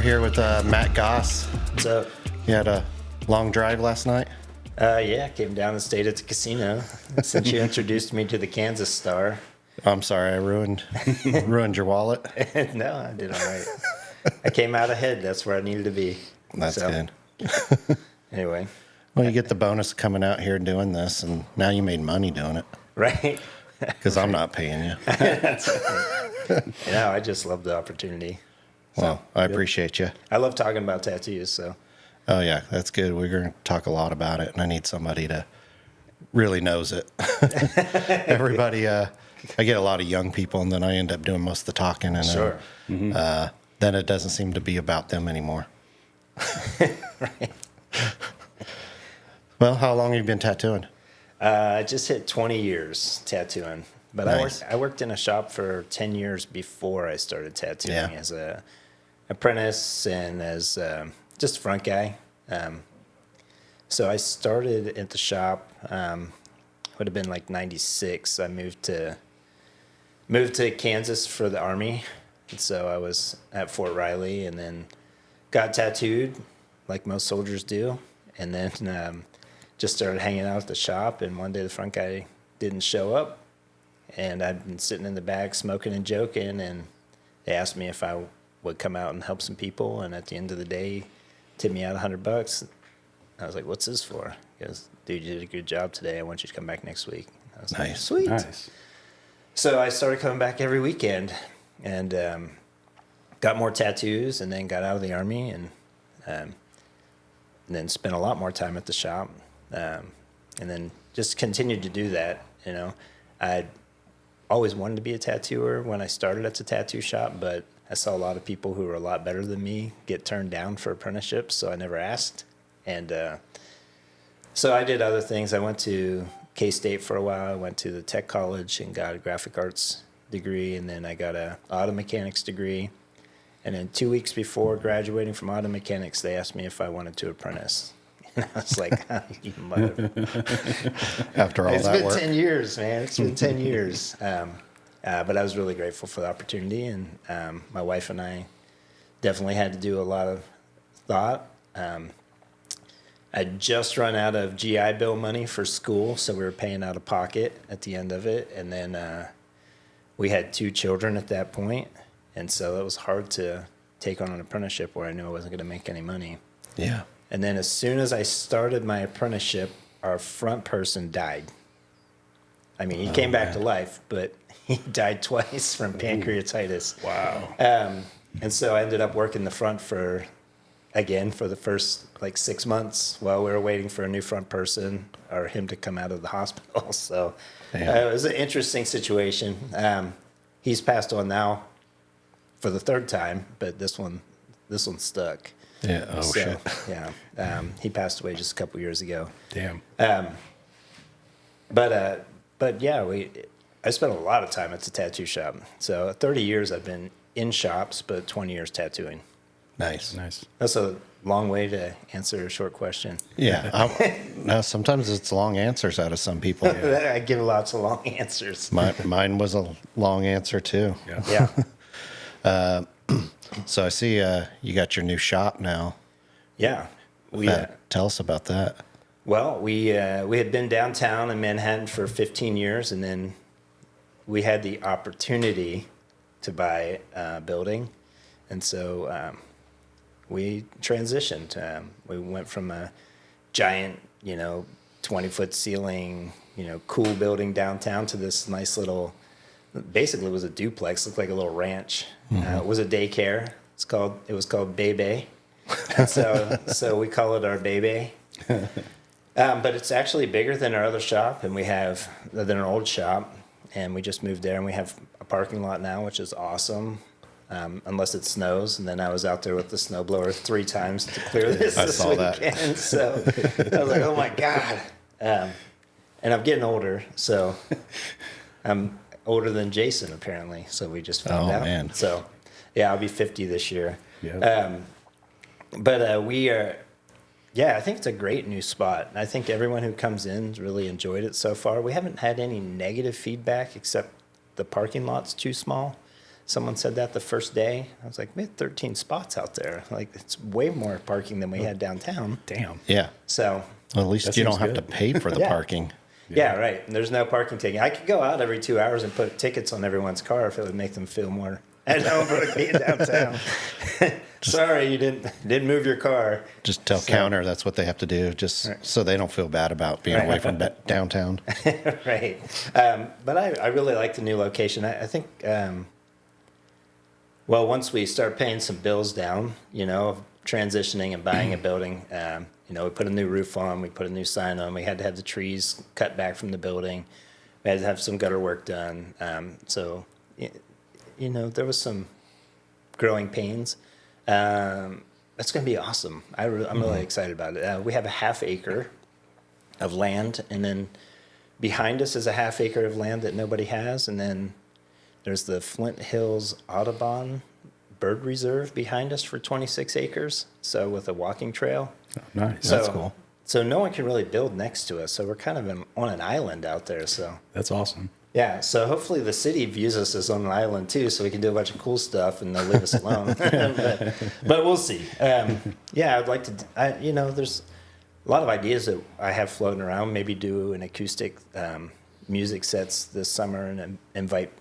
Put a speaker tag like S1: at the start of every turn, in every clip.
S1: here with Matt Goss.
S2: What's up?
S1: You had a long drive last night?
S2: Yeah, came down and stayed at the casino since you introduced me to the Kansas Star.
S1: I'm sorry, I ruined your wallet.
S2: No, I did all right. I came out ahead. That's where I needed to be.
S1: That's good.
S2: Anyway.
S1: Well, you get the bonus of coming out here and doing this, and now you made money doing it.
S2: Right?
S1: Because I'm not paying you.
S2: That's right. I just love the opportunity.
S1: Well, I appreciate you.
S2: I love talking about tattoos, so.
S1: Oh, yeah, that's good. We're going to talk a lot about it, and I need somebody to really knows it. Everybody, I get a lot of young people, and then I end up doing most of the talking, and
S2: Sure.
S1: then it doesn't seem to be about them anymore.
S2: Right.
S1: Well, how long have you been tattooing?
S2: I just hit 20 years tattooing. But
S1: Nice.
S2: I worked in a shop for 10 years before I started tattooing as a apprentice and as just a front guy. So I started at the shop, would have been like 96. I moved to Kansas for the Army. And so I was at Fort Riley and then got tattooed like most soldiers do. And then just started hanging out at the shop. And one day the front guy didn't show up. And I'd been sitting in the back smoking and joking, and they asked me if I would come out and help some people. And at the end of the day, tipped me out $100. I was like, "What's this for?" He goes, "Dude, you did a good job today. I want you to come back next week." I was like,
S1: Nice.
S2: "Sweet."
S3: Nice.
S2: So I started coming back every weekend, and got more tattoos, and then got out of the Army, and then spent a lot more time at the shop, and then just continued to do that. I always wanted to be a tattooer when I started at the tattoo shop, but I saw a lot of people who were a lot better than me get turned down for apprenticeships, so I never asked. And so I did other things. I went to K-State for a while. I went to the tech college and got a graphic arts degree, and then I got a auto mechanics degree. And then 2 weeks before graduating from auto mechanics, they asked me if I wanted to apprentice. And I was like, "You mother."
S1: After all
S2: It's
S1: that
S2: been
S1: work?
S2: 10 years, man. It's been 10 years. But I was really grateful for the opportunity. And my wife and I definitely had to do a lot of thought. I'd just run out of GI Bill money for school, so we were paying out of pocket at the end of it. And then we had 2 children at that point. And so it was hard to take on an apprenticeship where I knew I wasn't going to make any money.
S1: Yeah.
S2: And then as soon as I started my apprenticeship, our front person died. I mean, he came back to life, but he died twice from pancreatitis.
S3: Wow.
S2: And so I ended up working the front for the first 6 months while we were waiting for a new front person or him to come out of the hospital. So it was an interesting situation. He's passed on now for the 3rd time, but this one stuck.
S1: Yeah. Oh,
S2: So,
S1: shit.
S2: yeah. He passed away just a couple years ago.
S3: Damn.
S2: But yeah, I spent a lot of time at the tattoo shop. So 30 years I've been in shops, but 20 years tattooing.
S1: Nice.
S3: Nice.
S2: That's a long way to answer a short question.
S1: Yeah. Now, sometimes it's long answers out of some people.
S2: I give lots of long answers.
S1: Mine was a long answer, too.
S3: Yeah.
S2: Yeah.
S1: So I see you got your new shop now.
S2: Yeah.
S1: Tell us about that.
S2: Well, we had been downtown in Manhattan for 15 years, and then we had the opportunity to buy a building. And so we transitioned. We went from a giant, 20-foot ceiling, cool building downtown to this nice little, basically it was a duplex, looked like a little ranch. It was a daycare. It was called Bebe. And so we call it our Bebe. But it's actually bigger than our other shop, and than our old shop. And we just moved there, and we have a parking lot now, which is awesome. Unless it snows, and then I was out there with the snowblower 3 times to clear this
S1: saw that.
S2: weekend. So I was like, "Oh my god!" And I'm getting older, so I'm older than Jason apparently. So we just found out.
S1: Man.
S2: So yeah, I'll be 50 this year.
S3: Yeah.
S2: But we are. Yeah, I think it's a great new spot. I think everyone who comes in really enjoyed it so far. We haven't had any negative feedback except the parking lot's too small. someone said that the first day. I was like, we had 13 spots out there. Like, it's way more parking than we had downtown.
S3: Damn.
S1: Yeah.
S2: So,
S1: Well, at least
S3: That
S1: you don't
S3: seems
S1: have to
S3: good.
S1: pay for the
S2: Yeah.
S1: parking.
S2: yeah, right. And there's no parking ticket. I could go out every 2 hours and put tickets on everyone's car if it would make them feel more at home for being downtown. Sorry, you didn't move your car.
S1: Just tell counter that's what they have to do, just so they don't feel bad about being
S2: Right.
S1: away from downtown.
S2: Right. But I really like the new location. I think, well, once we start paying some bills down, you know, of transitioning and buying a building, you know, we put a new roof on, we put a new sign on, we had to have the trees cut back from the building, we had to have some gutter work done. So, you know, there was some growing pains. It's going to be awesome. I'm really excited about it. We have a half acre of land, and then behind us is a half acre of land that nobody has, and then there's the Flint Hills Audubon Bird Reserve behind us for 26 acres, so with a walking trail.
S3: Oh, nice.
S2: So,
S1: That's cool.
S2: So no one can really build next to us, so we're kind of on an island out there. So
S3: That's awesome.
S2: yeah, so hopefully the city views us as on an island too, so we can do a bunch of cool stuff and they'll leave us alone. but we'll see. Yeah, I'd like to. You know, there's a lot of ideas that I have floating around. Maybe do an acoustic music sets this summer and invite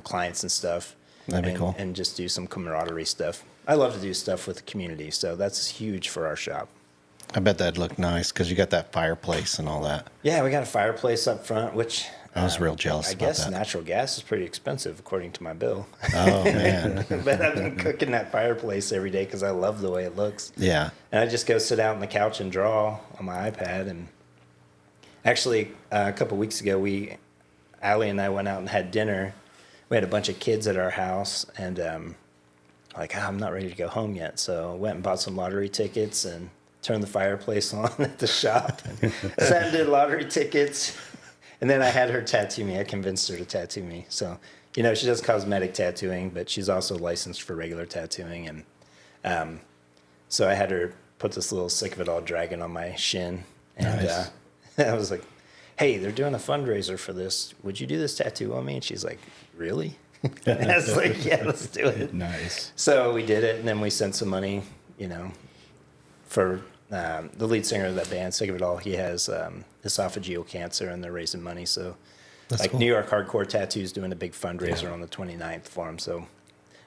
S2: clients and stuff.
S1: That'd be cool.
S2: And just do some camaraderie stuff. I love to do stuff with the community, so that's huge for our shop.
S1: I bet that'd look nice because you got that fireplace and all that.
S2: Yeah, we got a fireplace up front, which
S1: I was real jealous
S2: I
S1: about
S2: guess
S1: that.
S2: natural gas is pretty expensive according to my bill.
S1: Oh, man.
S2: But I've been cooking that fireplace every day because I love the way it looks.
S1: Yeah.
S2: And I just go sit out on the couch and draw on my iPad. And actually, a couple weeks ago, Allie and I went out and had dinner. We had a bunch of kids at our house, and I'm not ready to go home yet. So I went and bought some lottery tickets and turned the fireplace on at the shop. Sat and did lottery tickets. And then I had her tattoo me. I convinced her to tattoo me. So, she does cosmetic tattooing, but she's also licensed for regular tattooing. And so I had her put this little Sick of It All dragon on my shin. And
S1: Nice.
S2: I was like, hey, they're doing a fundraiser for this. Would you do this tattoo on me? And she's like, really? And I was like, yeah, let's do it.
S3: Nice.
S2: So we did it, and then we sent some money, for the lead singer of that band, Sick of It All. He has esophageal cancer, and they're raising money. So,
S1: That's cool.
S2: New York Hardcore Tattoos doing a big fundraiser on the 29th for him. So,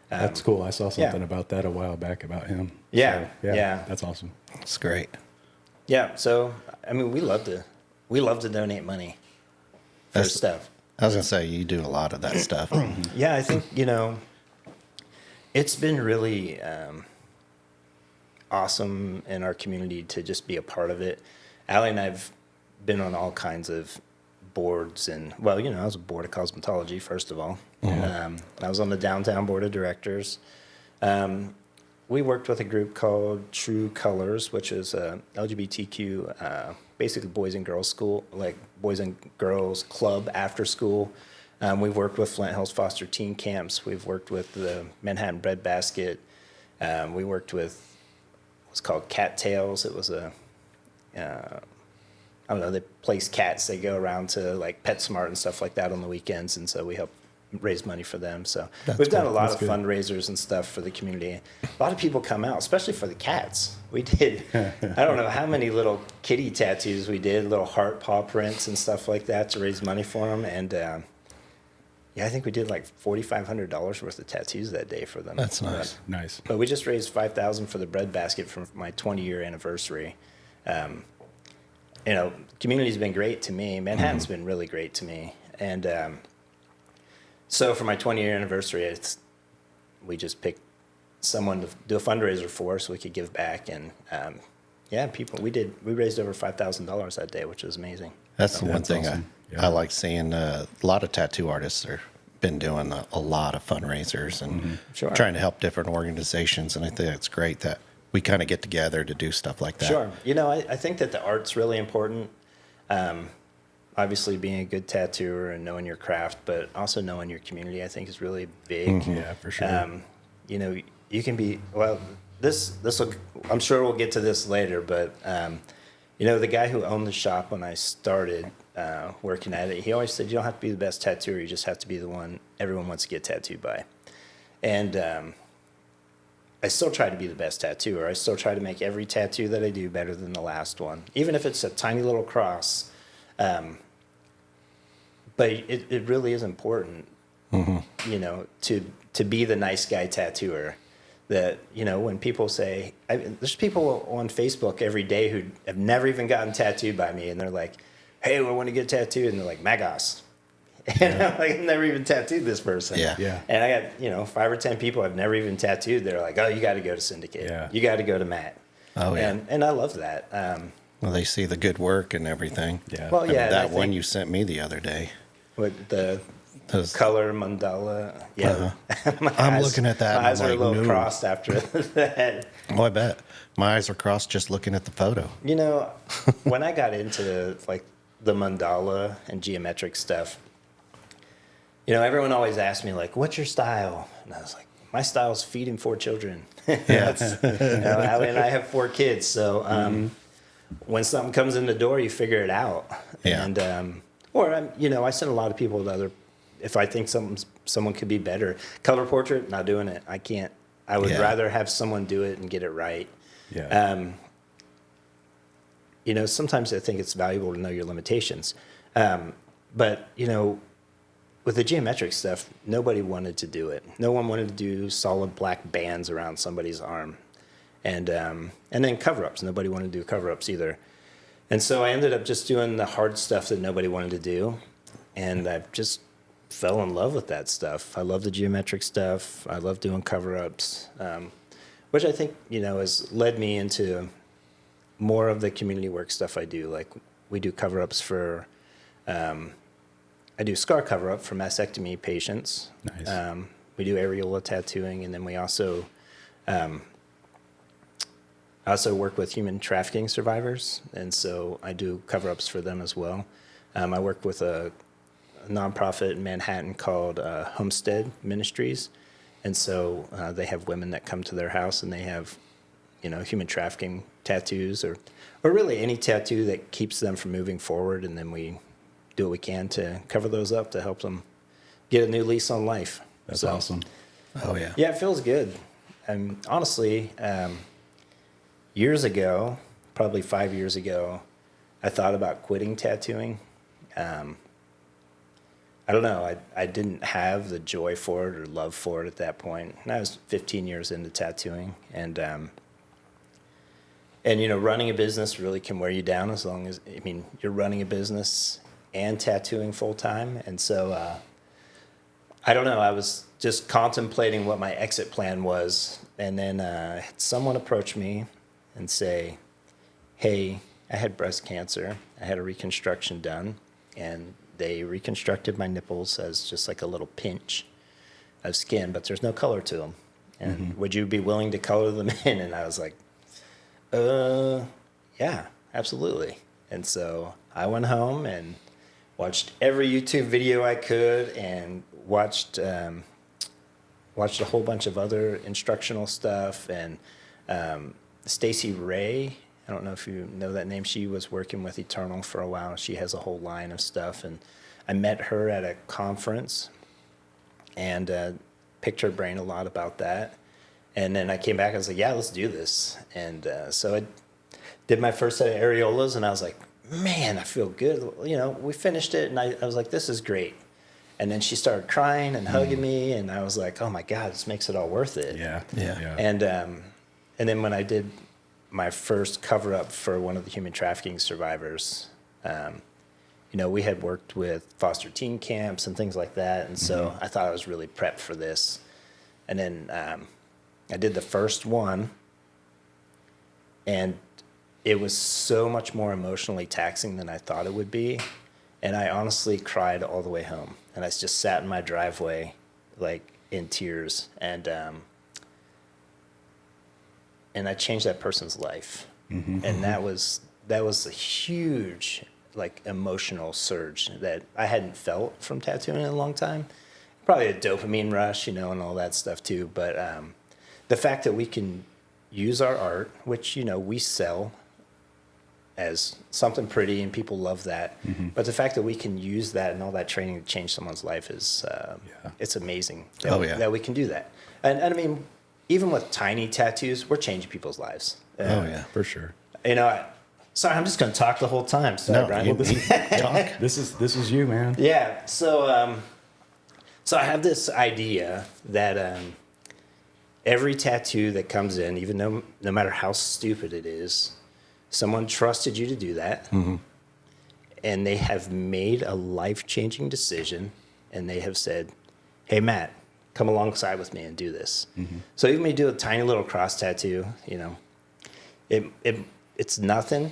S3: That's cool. I saw something
S2: yeah.
S3: about that a while back about him.
S2: Yeah,
S3: So,
S2: yeah.
S3: That's awesome.
S1: It's great.
S2: yeah. So, I mean, we love to donate money for
S1: That's-
S2: stuff.
S1: I was going to say, you do a lot of that stuff.
S2: Yeah, I think, it's been really awesome in our community to just be a part of it. Allie and I have been on all kinds of boards, and, well, I was a board of cosmetology, first of all. I was on the downtown board of directors. We worked with a group called True Colors, which is a LGBTQ, basically boys and girls school, like boys and girls club after school. We've worked with Flint Hills Foster Teen Camps. We've worked with the Manhattan Bread Basket. We worked with what's called Cattails. It was I don't know, they place cats. They go around to like PetSmart and stuff like that on the weekends, and so we help raise money for them. So we've done a lot of fundraisers and stuff for the community. A lot of people come out, especially for the cats. We did, I don't know how many little kitty tattoos we did, little heart paw prints and stuff like that to raise money for them. And I think we did like $4,500 worth of tattoos that day for them.
S1: That's nice.
S3: Nice.
S2: But we just raised $5,000 for the bread basket for my 20-year anniversary. Community's been great to me. Manhattan's been really great to me. And so for my 20-year anniversary, we just picked someone to do a fundraiser for so we could give back. And we raised over $5,000 that day, which was amazing.
S1: That's the one
S3: That's
S1: thing
S3: awesome.
S1: I like seeing. A lot of tattoo artists have been doing a lot of fundraisers and
S2: Sure.
S1: trying to help different organizations. And I think it's great that we kind of get together to do stuff like that.
S2: Sure. I think that the art's really important. Obviously, being a good tattooer and knowing your craft, but also knowing your community, I think is really big.
S3: Yeah, for sure.
S2: You can be, well, this will, I'm sure we'll get to this later, but, the guy who owned the shop when I started working at it, he always said, you don't have to be the best tattooer, you just have to be the one everyone wants to get tattooed by. And I still try to be the best tattooer. I still try to make every tattoo that I do better than the last one, even if it's a tiny little cross. But it really is important, you know, to be the nice guy tattooer. That, you know, when people say, there's people on Facebook every day who have never even gotten tattooed by me, and they're like, hey, I want to get tattooed. And they're like, Matt Goss. And I'm like, I've never even tattooed this person.
S3: Yeah.
S2: And I got, you know, 5 or 10 people I've never even tattooed. They're like, oh, you got to go to Syndicate.
S3: Yeah.
S2: You got to go to Matt.
S1: Oh, yeah.
S2: And I love that.
S1: Well, they see the good work and everything.
S3: Yeah.
S2: Well,
S1: I mean,
S2: yeah.
S1: that one you sent me the other day.
S2: With the
S1: Those-
S2: color mandala. Yeah.
S1: I'm looking at that.
S2: My eyes
S1: and
S2: were
S1: I'm
S2: a
S1: like,
S2: little
S1: no.
S2: crossed after that.
S1: Oh, I bet. My eyes are crossed just looking at the photo.
S2: You know, when I got into like the mandala and geometric stuff, you know, everyone always asked me like, what's your style? And I was like, my style is feeding 4 children.
S1: Yeah.
S2: You know, and I have 4 kids. So when something comes in the door, you figure it out.
S1: Yeah.
S2: And, you know, I send a lot of people to other, if I think someone could be better. Color portrait, not doing it. I can't. I would
S1: Yeah.
S2: rather have someone do it and get it right.
S3: Yeah.
S2: You know, sometimes I think it's valuable to know your limitations. But, you know, with the geometric stuff, nobody wanted to do it. No one wanted to do solid black bands around somebody's arm. And then cover-ups. Nobody wanted to do cover-ups either. And so I ended up just doing the hard stuff that nobody wanted to do. And I just fell in love with that stuff. I love the geometric stuff. I love doing cover-ups, which I think, you know, has led me into more of the community work stuff I do. Like we do cover-ups for, I do scar cover-up for mastectomy patients.
S3: Nice.
S2: We do areola tattooing, and then we also work with human trafficking survivors, and so I do cover-ups for them as well. I work with a nonprofit in Manhattan called Homestead Ministries, and so they have women that come to their house, and they have, you know, human trafficking tattoos, or really any tattoo that keeps them from moving forward, and then we do what we can to cover those up to help them get a new lease on life.
S3: That's
S2: So,
S3: awesome.
S1: Oh, yeah.
S2: Yeah, it feels good. And honestly, years ago, probably 5 years ago, I thought about quitting tattooing. I don't know. I didn't have the joy for it or love for it at that point. And I was 15 years into tattooing. And you know, running a business really can wear you down as long as, I mean, you're running a business and tattooing full time. And so I don't know. I was just contemplating what my exit plan was. And then someone approached me and say, hey, I had breast cancer. I had a reconstruction done. And they reconstructed my nipples as just like a little pinch of skin, but there's no color to them. And would you be willing to color them in? And I was like, yeah, absolutely. And so I went home and watched every YouTube video I could, and watched a whole bunch of other instructional stuff. And Stacey Ray, I don't know if you know that name. She was working with Eternal for a while. She has a whole line of stuff. And I met her at a conference and picked her brain a lot about that. And then I came back, I was like, yeah, let's do this. And so I did my first set of areolas, and I was like, man, I feel good. You know, we finished it, and I was like, this is great. And then she started crying and hugging me, and I was like, oh my God, this makes it all worth it.
S3: Yeah.
S1: Yeah.
S2: And then when I did my first cover-up for one of the human trafficking survivors, you know, we had worked with foster teen camps and things like that, and so I thought I was really prepped for this. And then I did the first one, and it was so much more emotionally taxing than I thought it would be. And I honestly cried all the way home. And I just sat in my driveway, like in tears. And I changed that person's life. And that was a huge, like, emotional surge that I hadn't felt from tattooing in a long time. Probably a dopamine rush, you know, and all that stuff too. But the fact that we can use our art, which, you know, we sell, as something pretty, and people love that. But the fact that we can use that and all that training to change someone's life is, it's amazing that we can do that. And I mean, even with tiny tattoos, we're changing people's lives.
S3: For sure.
S2: You know, sorry, I'm just going to talk the whole time. Sorry,
S1: No,
S2: Brian.
S1: you talk.
S3: This is you, man.
S2: Yeah. So, so I have this idea that every tattoo that comes in, even though no matter how stupid it is, someone trusted you to do that, and they have made a life-changing decision, and they have said, "Hey, Matt, come alongside with me and do this." So even when you do a tiny little cross tattoo, you know, it's nothing,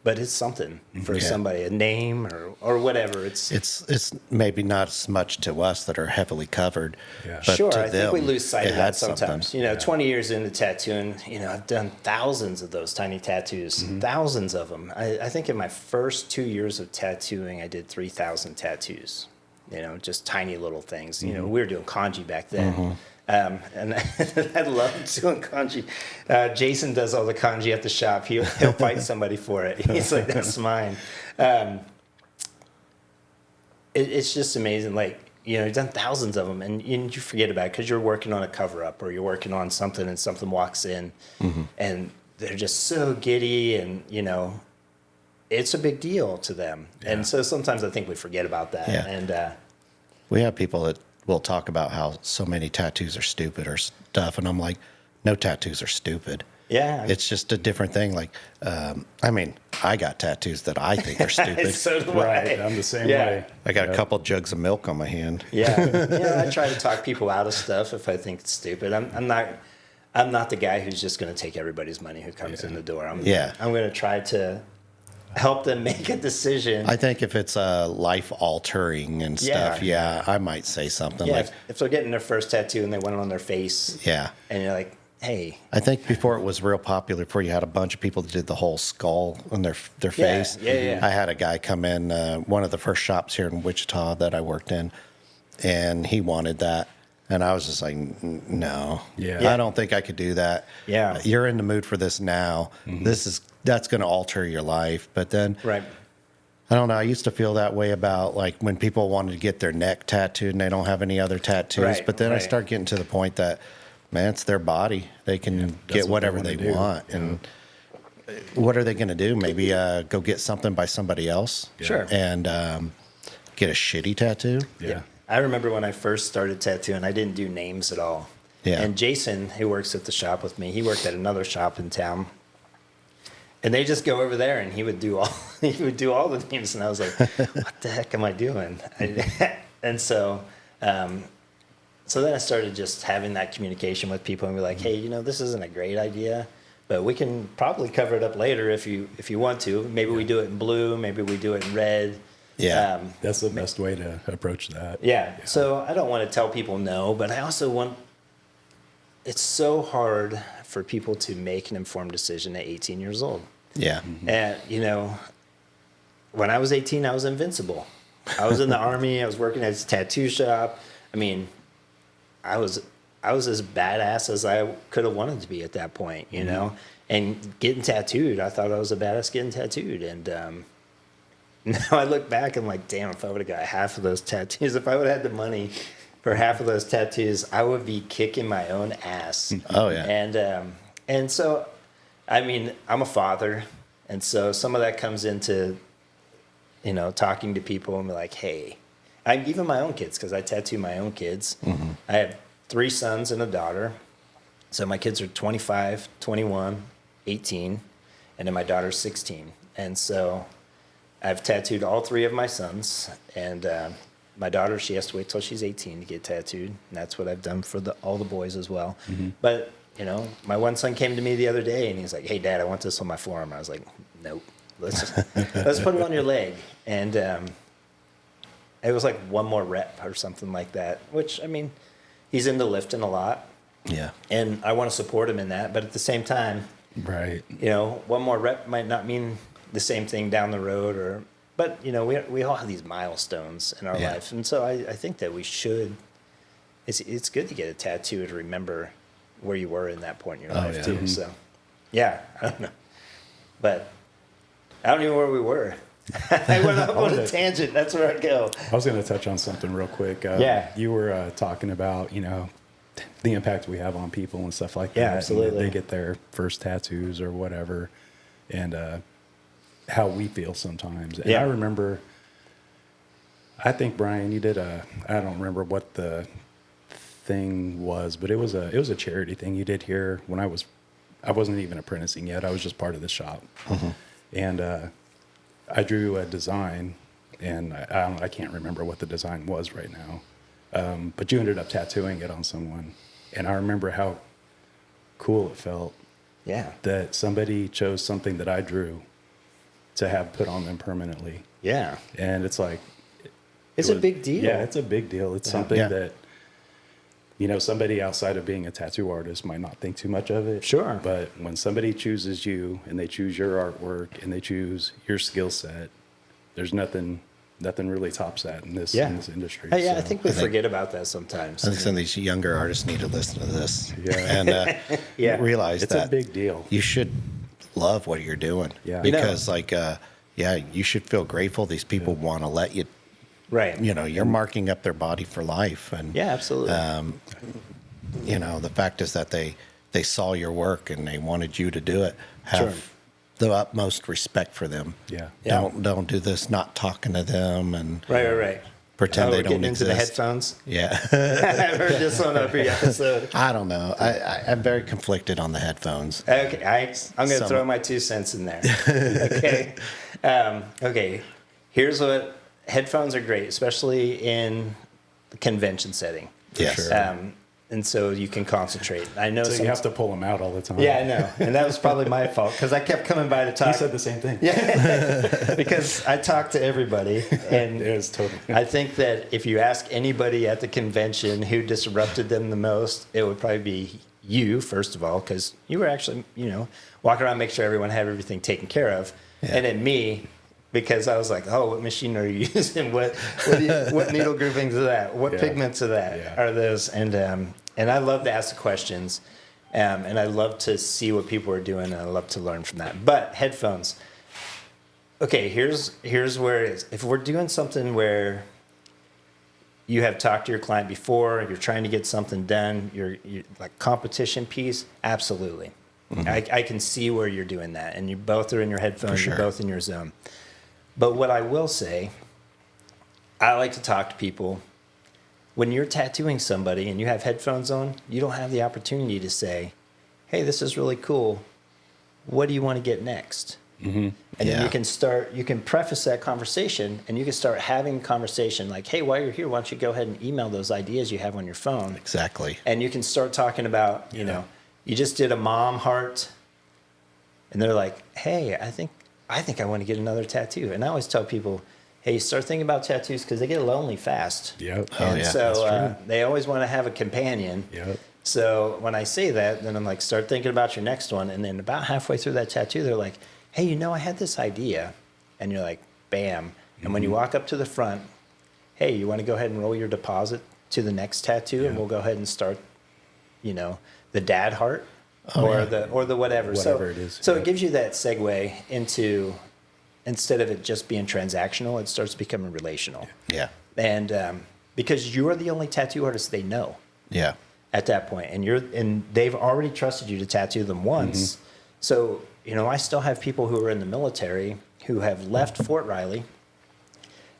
S2: but it's something for somebody, a name or whatever.
S1: It's maybe not as much to us that are heavily covered.
S3: Yeah.
S1: But
S2: Sure,
S1: to
S2: I think we
S1: them,
S2: lose sight
S1: it
S2: of that
S1: had
S2: sometimes.
S1: something.
S2: You know, 20 years into tattooing, you know, I've done thousands of those tiny tattoos, thousands of them. I think in my first 2 years of tattooing, I did 3,000 tattoos. You know, just tiny little things. You know, we were doing kanji back then. And I love doing kanji. Jason does all the kanji at the shop. He'll fight somebody for it. He's like, "That's mine." It's just amazing. Like, you know, you've done thousands of them, and you forget about it because you're working on a cover up or you're working on something, and something walks in, and they're just so giddy, and you know, it's a big deal to them. And so sometimes I think we forget about that.
S1: Yeah.
S2: And
S1: We have people that will talk about how so many tattoos are stupid or stuff, and I'm like, no tattoos are stupid.
S2: yeah,
S1: It's just a different thing. Like, I mean, I got tattoos that I think are stupid.
S2: so do
S3: Right.
S2: I.
S3: I'm the same
S2: Yeah.
S3: way.
S1: I got a couple jugs of milk on my hand.
S2: Yeah, I try to talk people out of stuff if I think it's stupid. I'm not the guy who's just going to take everybody's money who comes in the door. I'm going to try to help them make a decision.
S1: I think if it's life altering and stuff, I might say something
S2: Yeah,
S1: like,
S2: if they're getting their first tattoo and they want it on their face,
S1: yeah.
S2: and you're like, "Hey,
S1: I think before it was real popular, before you had a bunch of people that did the whole skull on their face.
S2: yeah.
S1: I had a guy come in, one of the first shops here in Wichita that I worked in, and he wanted that. And I was just like, no, I don't think I could do that.
S2: Yeah.
S1: You're in the mood for this now. That's going to alter your life. But then,
S2: right."
S1: I don't know. I used to feel that way about like when people wanted to get their neck tattooed and they don't have any other tattoos.
S2: Right,
S1: But then I
S2: right.
S1: start getting to the point that, man, it's their body. They can get
S3: what they
S1: whatever
S3: wanna
S1: they
S3: do.
S1: want.
S3: Yeah.
S1: And what are they going to do? Maybe go get something by somebody else?
S2: Sure.
S1: And get a shitty tattoo?
S3: Yeah.
S2: I remember when I first started tattooing, I didn't do names at all.
S1: Yeah.
S2: And Jason, who works at the shop with me, he worked at another shop in town. And they just go over there, and he would do all the names, and I was like, "What the heck am I doing?" And so then I started just having that communication with people and be like, "Hey, you know, this isn't a great idea, but we can probably cover it up later if you want to. Maybe we do it in blue, maybe we do it in red."
S1: Yeah.
S3: That's the best way to approach that.
S2: Yeah. So I don't want to tell people no, but I also want. It's so hard for people to make an informed decision at 18 years old.
S1: Yeah.
S2: And, you know, when I was 18, I was invincible. I was in the Army. I was working at a tattoo shop. I mean, I was as badass as I could have wanted to be at that point, you know? And getting tattooed, I thought I was a badass getting tattooed. And now I look back and I'm like, damn, if I would have got half of those tattoos, if I would have had the money for half of those tattoos, I would be kicking my own ass.
S1: Oh, yeah.
S2: And so, I mean, I'm a father, and so some of that comes into, you know, talking to people and be like, hey, even my own kids, because I tattoo my own kids. I have 3 sons and a daughter. So my kids are 25, 21, 18, and then my daughter's 16. And so I've tattooed all 3 of my sons, and my daughter, she has to wait till she's 18 to get tattooed, and that's what I've done for all the boys as well. But you know, my one son came to me the other day and he's like, "Hey, Dad, I want this on my forearm." I was like, "Nope, let's put it on your leg." And it was like one more rep or something like that. Which, I mean, he's into lifting a lot,
S1: Yeah.
S2: and I want to support him in that. But at the same time,
S3: Right.
S2: you know, one more rep might not mean the same thing down the road. But you know, we all have these milestones in our life, and so I think that we should. It's good to get a tattoo to remember where you were in that point in your life too. So, yeah, I don't know, but I don't even know where we were. I went up on a tangent. That's where I go.
S3: I was going to touch on something real quick.
S2: Yeah.
S3: You were talking about, the impact we have on people and stuff like that.
S2: Yeah, absolutely.
S3: And they get their first tattoos or whatever, and how we feel sometimes. And
S2: Yeah.
S3: I remember, I think, Brian, you did I don't remember what the thing was, but it was a charity thing you did here when I wasn't even apprenticing yet. I was just part of the shop.
S1: Mm-hmm.
S3: And I drew a design, and I can't remember what the design was right now. But you ended up tattooing it on someone. And I remember how cool it felt
S2: Yeah.
S3: that somebody chose something that I drew to have put on them permanently.
S2: Yeah.
S3: And it's like,
S2: It's a big deal.
S3: yeah, it's a big deal. It's something
S1: Yeah.
S3: that, somebody outside of being a tattoo artist might not think too much of it.
S2: Sure.
S3: But when somebody chooses you and they choose your artwork and they choose your skill set, there's nothing really tops that in this industry.
S2: Hey, yeah,
S3: So,
S2: I think we forget about that sometimes.
S1: I think some of these younger artists need to listen to this
S3: Yeah.
S1: and realize
S3: it's
S1: that
S3: a big deal.
S1: you should love what you're doing.
S3: Yeah.
S1: Because, you should feel grateful. These people want to let you,
S2: Right.
S1: you're marking up their body for life. And,
S2: Yeah, absolutely.
S1: the fact is that they saw your work and they wanted you to do it. Have
S2: Sure.
S1: the utmost respect for them.
S3: Yeah.
S2: Yeah.
S1: Don't do this not talking to them and
S2: right.
S1: pretend they
S2: we're
S1: don't
S2: getting into the
S1: exist.
S2: headphones.
S1: Yeah.
S2: I've heard this on every episode.
S1: I don't know. I'm very conflicted on the headphones.
S2: Okay, I'm going to throw my 2 cents in there. Okay. Okay. Here's what headphones are great, especially in the convention setting.
S1: Yes.
S3: sure.
S2: And so you can concentrate. I know
S3: So you have to pull them out all the time.
S2: Yeah, I know. And that was probably my fault because I kept coming by to talk.
S3: He said the same thing.
S2: Yeah. Because I talk to everybody. And
S3: It was totally.
S2: I think that if you ask anybody at the convention who disrupted them the most, it would probably be you, first of all, because you were actually, walking around, make sure everyone had everything taken care of.
S1: Yeah.
S2: And then me, because I was like, oh, what machine are you using? What needle groupings are that? What
S3: Yeah.
S2: pigments are that?
S3: Yeah.
S2: Are those? And I love to ask the questions. And I love to see what people are doing, and I love to learn from that. But headphones. Okay, here's where it is. If we're doing something where you have talked to your client before, you're trying to get something done, you're like competition piece, absolutely. Mm-hmm. I can see where you're doing that, and you both are in your headphones,
S1: For sure.
S2: you're both in your zone. But what I will say, I like to talk to people. When you're tattooing somebody and you have headphones on, you don't have the opportunity to say, hey, this is really cool. What do you want to get next?
S3: Mm-hmm.
S2: And then
S1: Yeah.
S2: you can preface that conversation, and you can start having conversation like, hey, while you're here, why don't you go ahead and email those ideas you have on your phone?
S1: Exactly.
S2: And you can start talking about, you just did a mom heart, and they're like, hey, I think I want to get another tattoo. And I always tell people, hey, start thinking about tattoos because they get lonely fast.
S3: Yep.
S2: And
S1: yeah,
S2: so they always want to have a companion.
S3: Yep.
S2: So when I say that, then I'm like, start thinking about your next one. And then about halfway through that tattoo, they're like, hey, I had this idea. And you're like, bam. And when you walk up to the front, hey, you want to go ahead and roll your deposit to the next tattoo, and we'll go ahead and start, the dad heart or the whatever.
S3: Whatever it is.
S2: So it gives you that segue into, instead of it just being transactional, it starts becoming relational.
S1: Yeah.
S2: And because you are the only tattoo artist they know
S1: Yeah.
S2: at that point, and they've already trusted you to tattoo them once.
S3: Mm-hmm.
S2: So I still have people who are in the military who have left Fort Riley,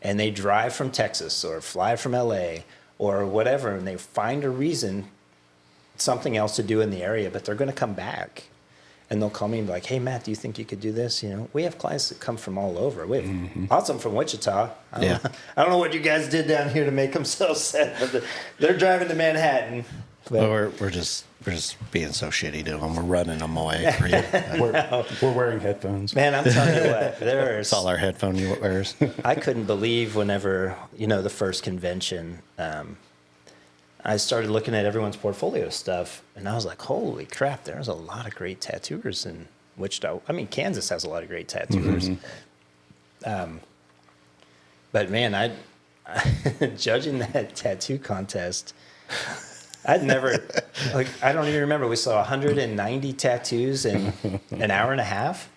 S2: and they drive from Texas or fly from LA or whatever, and they find a reason, something else to do in the area, but they're going to come back. And they'll call me and be like, hey, Matt, do you think you could do this? We have clients that come from all over. We have lots of them from Wichita. I don't know what you guys did down here to make them so sad, but they're driving to Manhattan.
S1: Well, we're just being so shitty to them. We're running them away for you.
S3: We're wearing headphones.
S2: Man, I'm telling you what,
S1: It's all our headphone wearers.
S2: I couldn't believe whenever, the first convention, I started looking at everyone's portfolio stuff, and I was like, holy crap, there's a lot of great tattooers in Wichita. I mean, Kansas has a lot of great tattooers. But man, I judging that tattoo contest, I'd never, I don't even remember. We saw 190 tattoos in an hour and a half.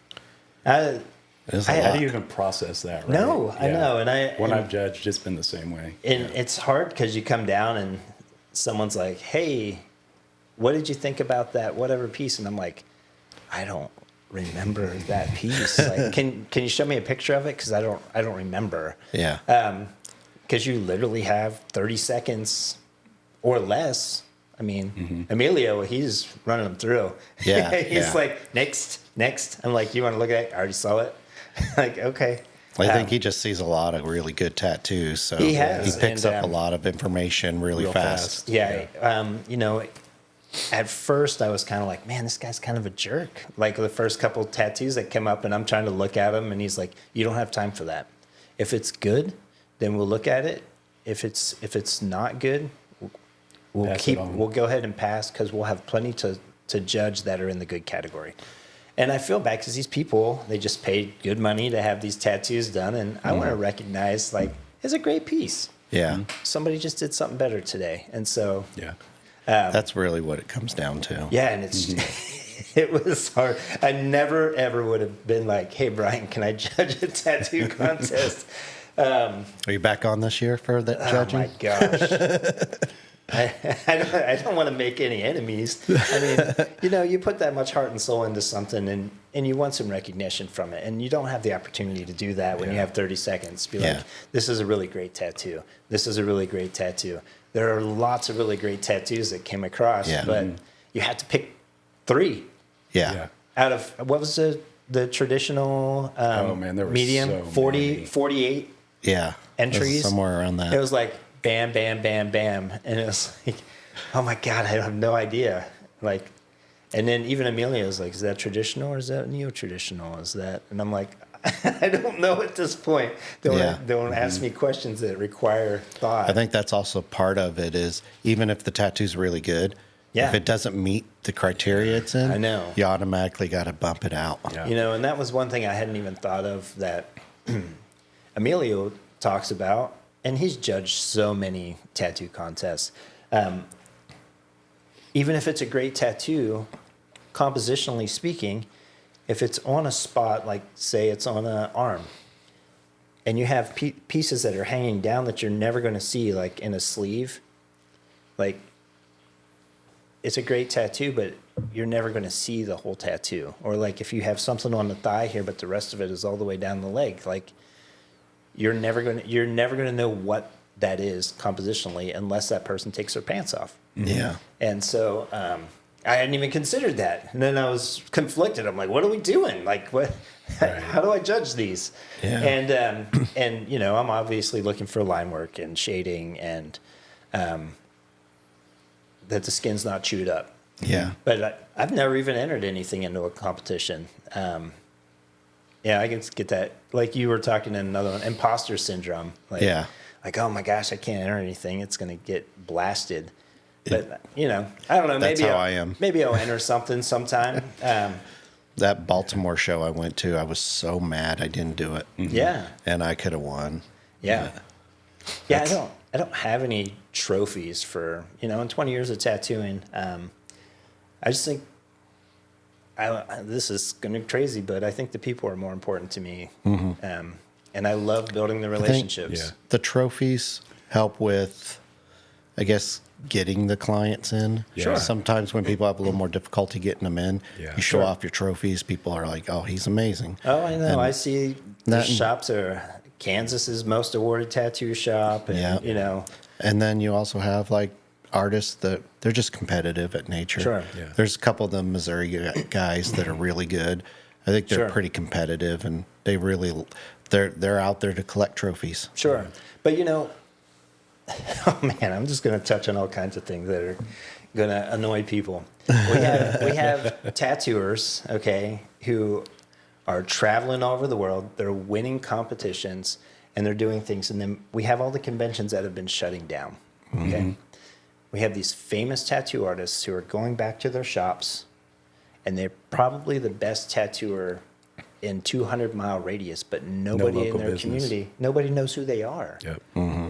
S1: It's a
S3: How
S1: lot.
S3: do you even process that, right?
S2: No, I know,
S3: when
S2: and-
S3: I've judged, it's been the same way.
S2: And it's hard because you come down and someone's like, "Hey, what did you think about that whatever piece?" And I'm like, "I don't remember that piece. Like, can you show me a picture of it? Because I don't remember."
S1: Yeah.
S2: Because you literally have 30 seconds or less. I mean, Emilio, he's running them through.
S1: Yeah,
S2: He's
S1: yeah.
S2: like, next. I'm like, you want to look at it? I already saw it. Like, okay.
S1: I think he just sees a lot of really good tattoos, so
S2: He has,
S1: he picks
S2: and,
S1: up a lot of information really
S3: Real
S1: fast.
S3: fast.
S2: Yeah. You know, at first I was kind of like, man, this guy's kind of a jerk. Like the first couple of tattoos that came up, and I'm trying to look at him, and he's like, you don't have time for that. If it's good, then we'll look at it. If it's not good, we'll go ahead and pass, because we'll have plenty to judge that are in the good category. And I feel bad because these people, they just paid good money to have these tattoos done, and I want to recognize, like, it's a great piece.
S1: Yeah.
S2: Somebody just did something better today, and so
S3: Yeah.
S1: That's really what it comes down to.
S2: yeah, and it's it was hard. I never ever would have been like, "Hey, Brian, can I judge a tattoo contest?"
S1: Are you back on this year for that judging?
S2: Oh my gosh. I don't want to make any enemies. I mean, you know, you put that much heart and soul into something, and you want some recognition from it, and you don't have the opportunity to do that when you have 30 seconds. Be like, this is a really great tattoo. This is a really great tattoo. There are lots of really great tattoos that came across, but you had to pick 3
S1: Yeah.
S2: out of, what was the traditional
S3: Oh, man, there were
S2: medium,
S3: so
S2: 40,
S3: many.
S2: 48
S1: Yeah.
S2: entries.
S1: Somewhere around that.
S2: It was like bam, bam, bam, bam. And it was like, oh my God, I have no idea. Like, and then even Amelia was like, is that traditional or is that neo-traditional? Is that, and I'm like, I don't know at this point. Don't ask me questions that require thought.
S1: I think that's also part of it is even if the tattoo's really good, if it doesn't meet the criteria it's in,
S2: I know.
S1: you automatically got to bump it out.
S3: Yeah.
S2: You know, and that was one thing I hadn't even thought of that Emilio talks about, and he's judged so many tattoo contests. Even if it's a great tattoo, compositionally speaking, if it's on a spot, like say it's on an arm, and you have pieces that are hanging down that you're never going to see, like in a sleeve, like it's a great tattoo, but you're never going to see the whole tattoo. Or like if you have something on the thigh here, but the rest of it is all the way down the leg, like you're never going to know what that is compositionally unless that person takes their pants off.
S1: Yeah.
S2: And so I hadn't even considered that. And then I was conflicted. I'm like, what are we doing? Like, what?
S3: Right.
S2: How do I judge these?
S1: Yeah.
S2: And you know, I'm obviously looking for line work and shading and that the skin's not chewed up.
S1: Yeah.
S2: But I've never even entered anything into a competition. Yeah, I can get that. Like you were talking in another one, imposter syndrome. Like, like, oh my gosh, I can't enter anything. It's going to get blasted. But, you know, I don't know.
S1: That's how I am.
S2: Maybe I'll enter something sometime.
S1: That Baltimore show I went to, I was so mad I didn't do it.
S2: Yeah.
S1: And I could have won.
S2: Yeah. Yeah, I don't have any trophies for, you know, in 20 years of tattooing. I just think this is going to be crazy, but I think the people are more important to me. And I love building the relationships.
S1: The trophies help with, I guess, getting the clients in.
S2: Sure.
S1: Sometimes when people have a little more difficulty getting them in, you show
S3: Sure.
S1: off your trophies. People are like, "Oh, he's amazing."
S2: Oh, I know.
S1: And
S2: I see the shops are Kansas's most awarded tattoo shop, and you know.
S1: And then you also have like artists that they're just competitive at nature.
S2: Sure.
S3: Yeah.
S1: There's a couple of the Missouri guys that are really good. I think they're
S2: Sure.
S1: pretty competitive, and they're out there to collect trophies.
S2: Sure. But, you know, oh, man, I'm just going to touch on all kinds of things that are going to annoy people. We have tattooers, okay, who are traveling all over the world. They're winning competitions, and they're doing things. And then we have all the conventions that have been shutting down, okay? We have these famous tattoo artists who are going back to their shops, and they're probably the best tattooer in 200-mile radius, but nobody in
S3: local
S2: their
S3: business.
S2: community, nobody knows who they are.
S3: Yep.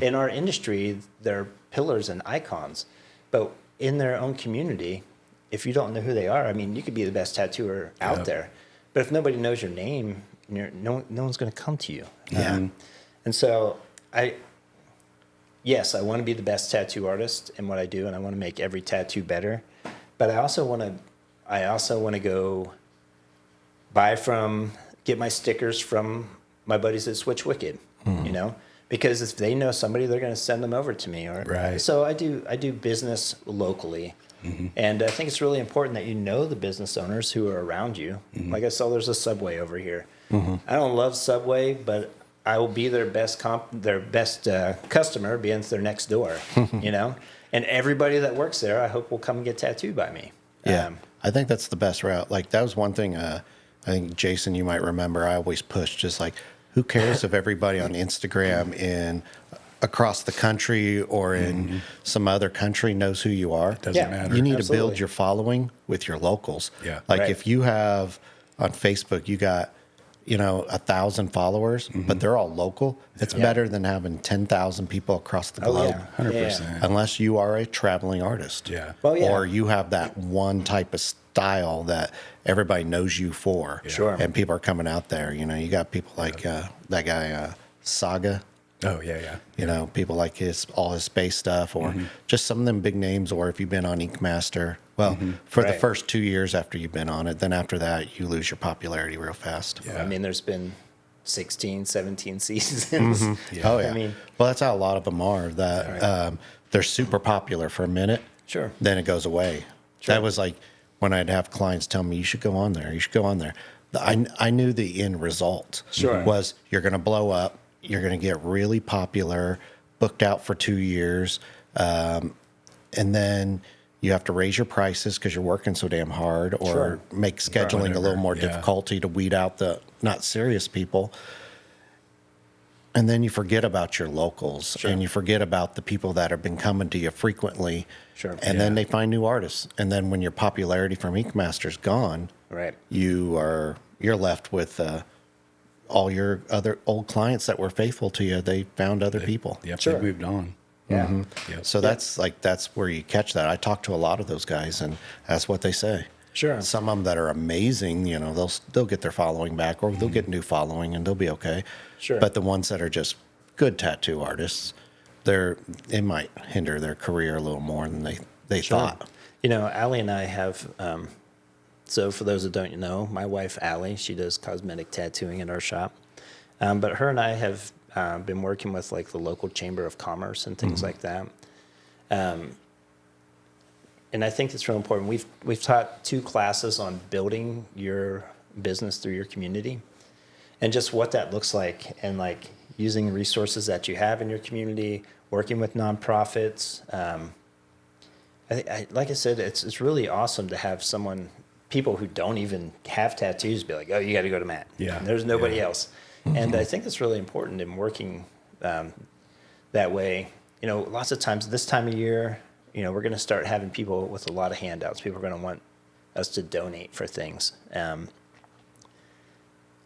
S2: In our industry, they're pillars and icons, but in their own community, if you don't know who they are, I mean, you could be the best tattooer out there, but if nobody knows your name, no one's going to come to you.
S1: Yeah.
S2: And so yes, I want to be the best tattoo artist in what I do, and I want to make every tattoo better. But I also want to go get my stickers from my buddies at Switch Wicked, because if they know somebody, they're going to send them over to me.
S3: Right.
S2: So I do business locally. And I think it's really important that you know the business owners who are around you. Like I saw there's a Subway over here. I don't love Subway, but I will be their best customer, being their next door, And everybody that works there, I hope will come and get tattooed by me.
S1: Yeah, I think that's the best route. Like, that was one thing I think, Jason, you might remember, I always pushed, just like, who cares if everybody on Instagram across the country or in some other country knows who you are?
S3: Doesn't matter.
S1: You need
S2: Absolutely.
S1: to build your following with your locals.
S3: Yeah.
S1: Like,
S2: Right.
S1: if you have on Facebook, you got 1,000 followers, but they're all local. It's better than having 10,000 people across the globe.
S2: yeah.
S3: 100%.
S1: Unless you are a traveling artist.
S3: Yeah.
S2: Well, yeah.
S1: Or you have that one type of style that everybody knows you for.
S2: Sure.
S1: And people are coming out there. You got people like that guy, Saga.
S3: Oh, yeah.
S1: People like all his space stuff, or just some of them big names. Or if you've been on Ink Master, well, for the
S2: Right.
S1: first 2 years after you've been on it, then after that, you lose your popularity real fast.
S3: Yeah.
S2: I mean, there's been 16, 17 seasons.
S1: Oh, yeah.
S2: I mean,
S1: well, that's how a lot of them are, that they're super popular for a minute.
S2: Sure.
S1: Then it goes away.
S2: Sure.
S1: That was like when I'd have clients tell me, you should go on there. You should go on there. I knew the end result
S2: Sure.
S1: was you're going to blow up. You're going to get really popular, booked out for 2 years. And then you have to raise your prices because you're working so damn hard, or
S2: Sure.
S1: make scheduling a little more difficulty to weed out the not serious people. And then you forget about your locals, and you forget about the people that have been coming to you frequently.
S2: Sure.
S1: And then they find new artists. And then when your popularity from Ink Master's gone,
S2: right.
S1: you're left with all your other old clients that were faithful to you. They found other people.
S3: Yep,
S2: Sure.
S3: they moved on.
S2: Yeah.
S3: Yep.
S1: So that's where you catch that. I talk to a lot of those guys, and that's what they say.
S2: Sure.
S1: Some of them that are amazing, they'll get their following back, or they'll get new following, and they'll be okay.
S2: Sure.
S1: But the ones that are just good tattoo artists, it might hinder their career a little more than they thought.
S2: Allie and I have, so for those that don't know, my wife, Allie, she does cosmetic tattooing at our shop. But her and I have been working with like the local chamber of commerce and things like that. And I think it's real important. We've taught 2 classes on building your business through your community, and just what that looks like, and like using resources that you have in your community, working with nonprofits. Like I said, it's really awesome to have people who don't even have tattoos be like, oh, you got to go to Matt.
S3: Yeah.
S2: There's nobody else. And I think it's really important in working that way. Lots of times this time of year, we're going to start having people with a lot of handouts. People are going to want us to donate for things.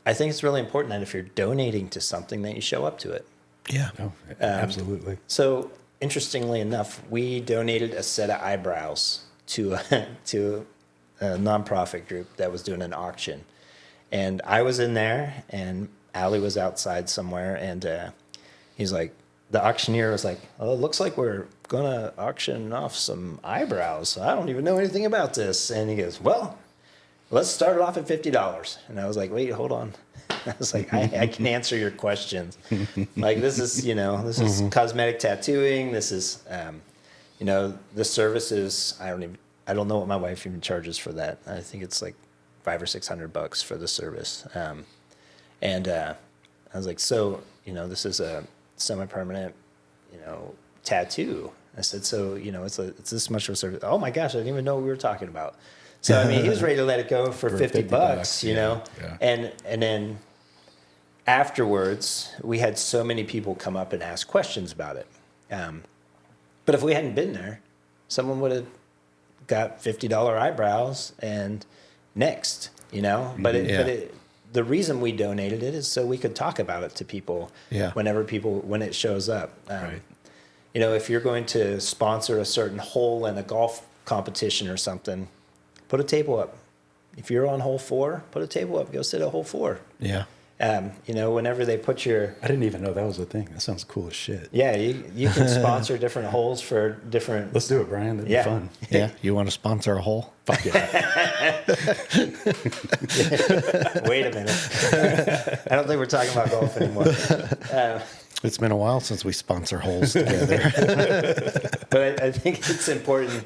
S2: I think it's really important that if you're donating to something, that you show up to it.
S1: Yeah.
S3: Oh, absolutely.
S2: So interestingly enough, we donated a set of eyebrows to a nonprofit group that was doing an auction, and I was in there, and Allie was outside somewhere, and he's like, the auctioneer was like, "Oh, it looks like we're gonna auction off some eyebrows. I don't even know anything about this." And he goes, "Well, let's start it off at $50." And I was like, "Wait, hold on." I was like, I can answer your questions. Like, this is cosmetic tattooing. This is, the service is, I don't know what my wife even charges for that. I think it's like $500 or $600 for the service. And I was like, so, this is a semi-permanent, tattoo. I said, so, it's this much of a service. Oh my gosh, I didn't even know what we were talking about. So, I mean, he was ready to let it go for $50,
S3: Yeah.
S2: And then afterwards, we had so many people come up and ask questions about it. But if we hadn't been there, someone would have got $50 eyebrows and next, But the reason we donated it is so we could talk about it to people when it shows up.
S3: Right.
S2: If you're going to sponsor a certain hole in a golf competition or something, put a table up. If you're on hole 4, put a table up. Go sit at hole 4.
S1: Yeah.
S2: whenever they put your,
S3: I didn't even know that was a thing. That sounds cool as shit.
S2: yeah, you can sponsor different holes for different.
S3: Let's do it, Brian. That'd
S2: Yeah.
S3: be fun.
S1: Yeah, you want to sponsor a hole?
S3: Fuck yeah.
S2: Wait a minute. I don't think we're talking about golf anymore.
S1: It's been a while since we sponsor holes together.
S2: But I think it's important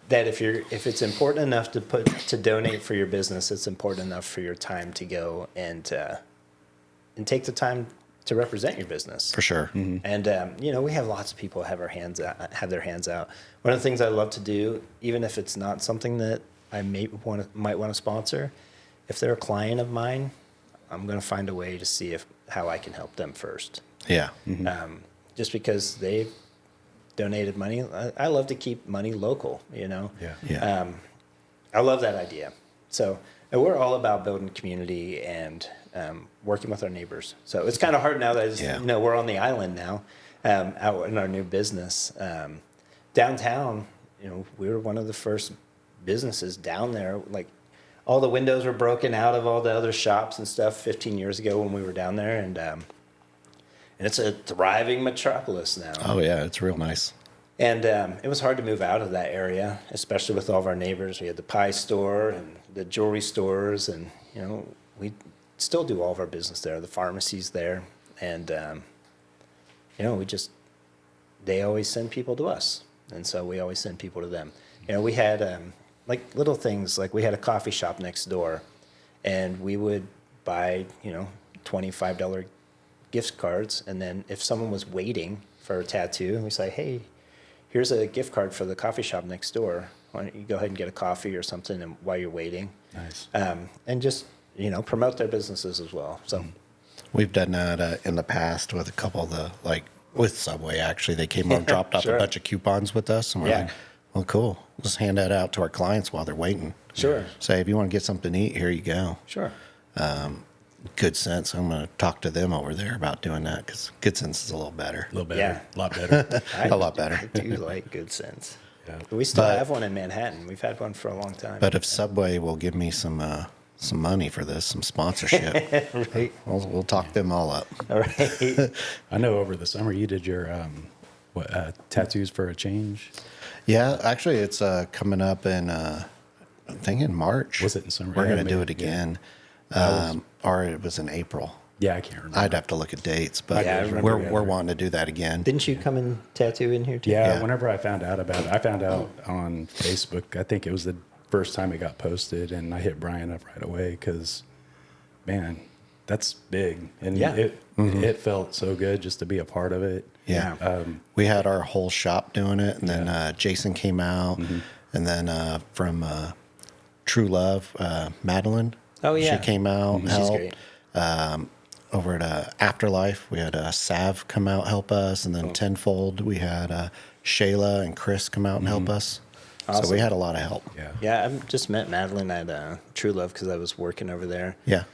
S2: that if it's important enough to donate for your business, it's important enough for your time to go and take the time to represent your business.
S1: For sure.
S3: Mm-hmm.
S2: And we have lots of people have their hands out. One of the things I love to do, even if it's not something that I might want to sponsor, if they're a client of mine, I'm going to find a way to see how I can help them first.
S1: Yeah.
S3: Mm-hmm.
S2: Just because they've donated money, I love to keep money local.
S3: Yeah.
S1: Yeah.
S2: I love that idea. So and we're all about building community and working with our neighbors. So it's kind of hard now that we're on the island now, out in our new business. Downtown, we were one of the first businesses down there. Like all the windows were broken out of all the other shops and stuff 15 years ago when we were down there, and it's a thriving metropolis now.
S1: Oh yeah, it's real nice.
S2: And it was hard to move out of that area, especially with all of our neighbors. We had the pie store and the jewelry stores, and we still do all of our business there. The pharmacy's there, and they always send people to us, and so we always send people to them. We had like little things, like we had a coffee shop next door, and we would buy $25 gift cards, and then if someone was waiting for a tattoo, we say, hey, here's a gift card for the coffee shop next door. Why don't you go ahead and get a coffee or something while you're waiting?
S3: Nice.
S2: And just promote their businesses as well. So
S1: We've done that in the past with a couple of with Subway, actually. They came over, dropped off
S2: Sure.
S1: a bunch of coupons with us, and we're
S2: Yeah.
S1: like, well, cool. Let's hand that out to our clients while they're waiting.
S2: Sure.
S1: Say, if you want to get something to eat, here you go.
S2: Sure.
S1: Good Sense. I'm going to talk to them over there about doing that because Good Sense is a little better.
S3: A little better.
S2: Yeah.
S3: A lot better.
S1: A lot better.
S2: I do like Good Sense.
S3: Yeah.
S2: We still
S1: But-
S2: have one in Manhattan. We've had one for a long time.
S1: But if Subway will give me some money for this, some sponsorship,
S2: Right.
S1: we'll talk them all up.
S2: All right.
S3: I know over the summer you did your tattoos for a change.
S1: Yeah, actually, it's coming up in, I think in March.
S3: Was it in summer?
S1: We're
S3: Yeah,
S1: going to do
S3: maybe,
S1: it again. Or it was in April.
S3: Yeah, I can't remember.
S1: I'd have to look at dates, but
S2: Yeah, I remember
S1: we're wanting to do that again.
S2: Didn't you come and tattoo in here too?
S3: Yeah,
S1: Yeah.
S3: whenever I found out about it, I found out on Facebook. I think it was the first time it got posted, and I hit Brian up right away because, man, that's big, and
S2: Yeah.
S3: it felt so good just to be a part of it.
S1: Yeah. We had our whole shop doing it, and then Jason came out, and then from True Love, Madeline.
S2: Oh, yeah.
S1: She came out,
S2: She's
S1: helped.
S2: great.
S1: Over at Afterlife, we had Sav come out help us, and then Tenfold, we had Shayla and Chris come out and help us. So
S2: Awesome.
S1: we had a lot of help.
S3: Yeah.
S2: Yeah, I just met Madeline at True Love because I was working over there.
S1: Yeah.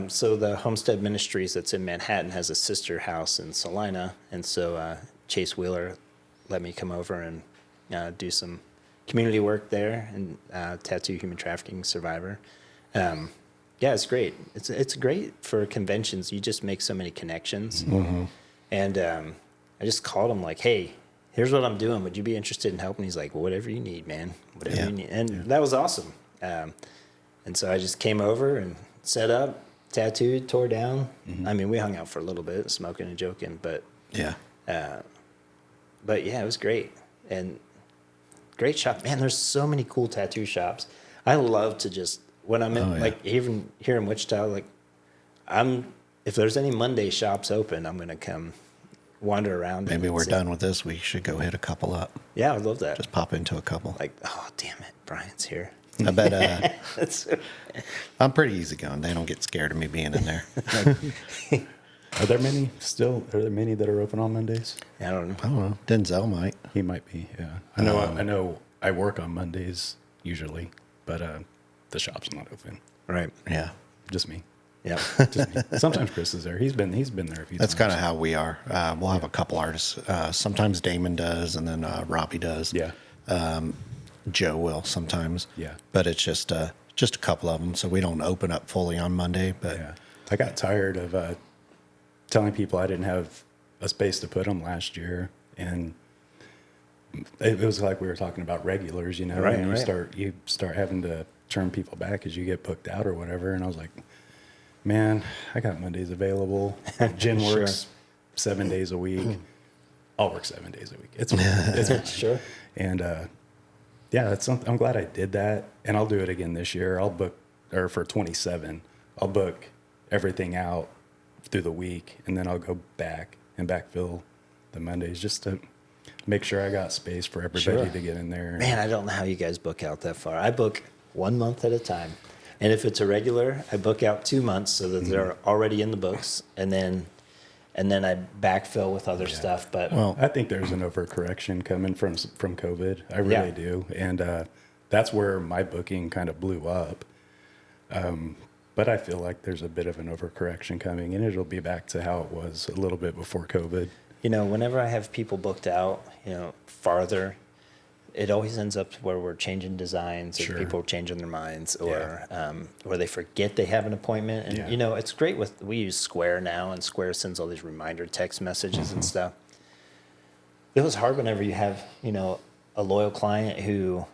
S2: So the Homestead Ministries that's in Manhattan has a sister house in Salina, and so Chase Wheeler let me come over and do some community work there and tattoo human trafficking survivor. Yeah, it's great. It's great for conventions. You just make so many connections. And I just called him like, hey, here's what I'm doing. Would you be interested in helping? He's like, well, whatever you need, man. Whatever you need. And that was awesome. And so I just came over and set up, tattooed, tore down. I mean, we hung out for a little bit, smoking and joking, but
S1: Yeah.
S2: yeah, it was great. And great shop. Man, there's so many cool tattoo shops. I love to just, when I'm in, like even here in Wichita, like if there's any Monday shops open, I'm going to come wander around.
S1: Maybe
S2: and
S1: we're
S2: see.
S1: done with this. We should go hit a couple up.
S2: Yeah, I love that.
S1: Just pop into a couple.
S2: Like, oh, damn it, Brian's here.
S1: I bet
S2: That's,
S1: I'm pretty easygoing. They don't get scared of me being in there.
S3: Are there many still? Are there many that are open on Mondays?
S2: I don't know.
S1: I don't know. Denzel might.
S3: He might be. Yeah. I know. I know. I work on Mondays usually, but the shop's not open.
S2: Right.
S1: Yeah.
S3: Just me.
S2: Yeah.
S3: Just me. Sometimes Chris is there. He's been there a few
S1: That's
S3: times.
S1: kind of how we are. We'll have a couple artists. Sometimes Damon does, and then Robbie does.
S3: Yeah.
S1: Joe will sometimes.
S3: Yeah.
S1: But it's just a couple of them, so we don't open up fully on Monday. But
S3: Yeah. I got tired of telling people I didn't have a space to put them last year, and it was like we were talking about regulars, you know,
S2: Right,
S3: and
S2: right.
S3: you start having to turn people back as you get booked out or whatever. And I was like, man, I got Mondays available. Jen
S2: Sure.
S3: works 7 days a week. I'll work 7 days a week. It's fine.
S2: Sure.
S3: And yeah, that's something. I'm glad I did that, and I'll do it again this year. I'll book, or for 27, I'll book everything out through the week, and then I'll go back and backfill the Mondays just to make sure I got space for everybody
S2: Sure.
S3: to get in there.
S2: Man, I don't know how you guys book out that far. I book 1 month at a time. And if it's a regular, I book out 2 months so that they're already in the books, and then I backfill with other stuff. But
S1: Well,
S3: I think there's an overcorrection coming from COVID. I really
S2: Yeah.
S3: do, and that's where my booking kind of blew up. But I feel like there's a bit of an overcorrection coming, and it'll be back to how it was a little bit before COVID.
S2: you know, whenever I have people booked out, farther, it always ends up where we're changing designs, or
S3: Sure.
S2: people are changing their minds, or they forget they have an appointment. And
S3: Yeah.
S2: it's great we use Square now, and Square sends all these reminder text messages and stuff. It was hard whenever you have a loyal client who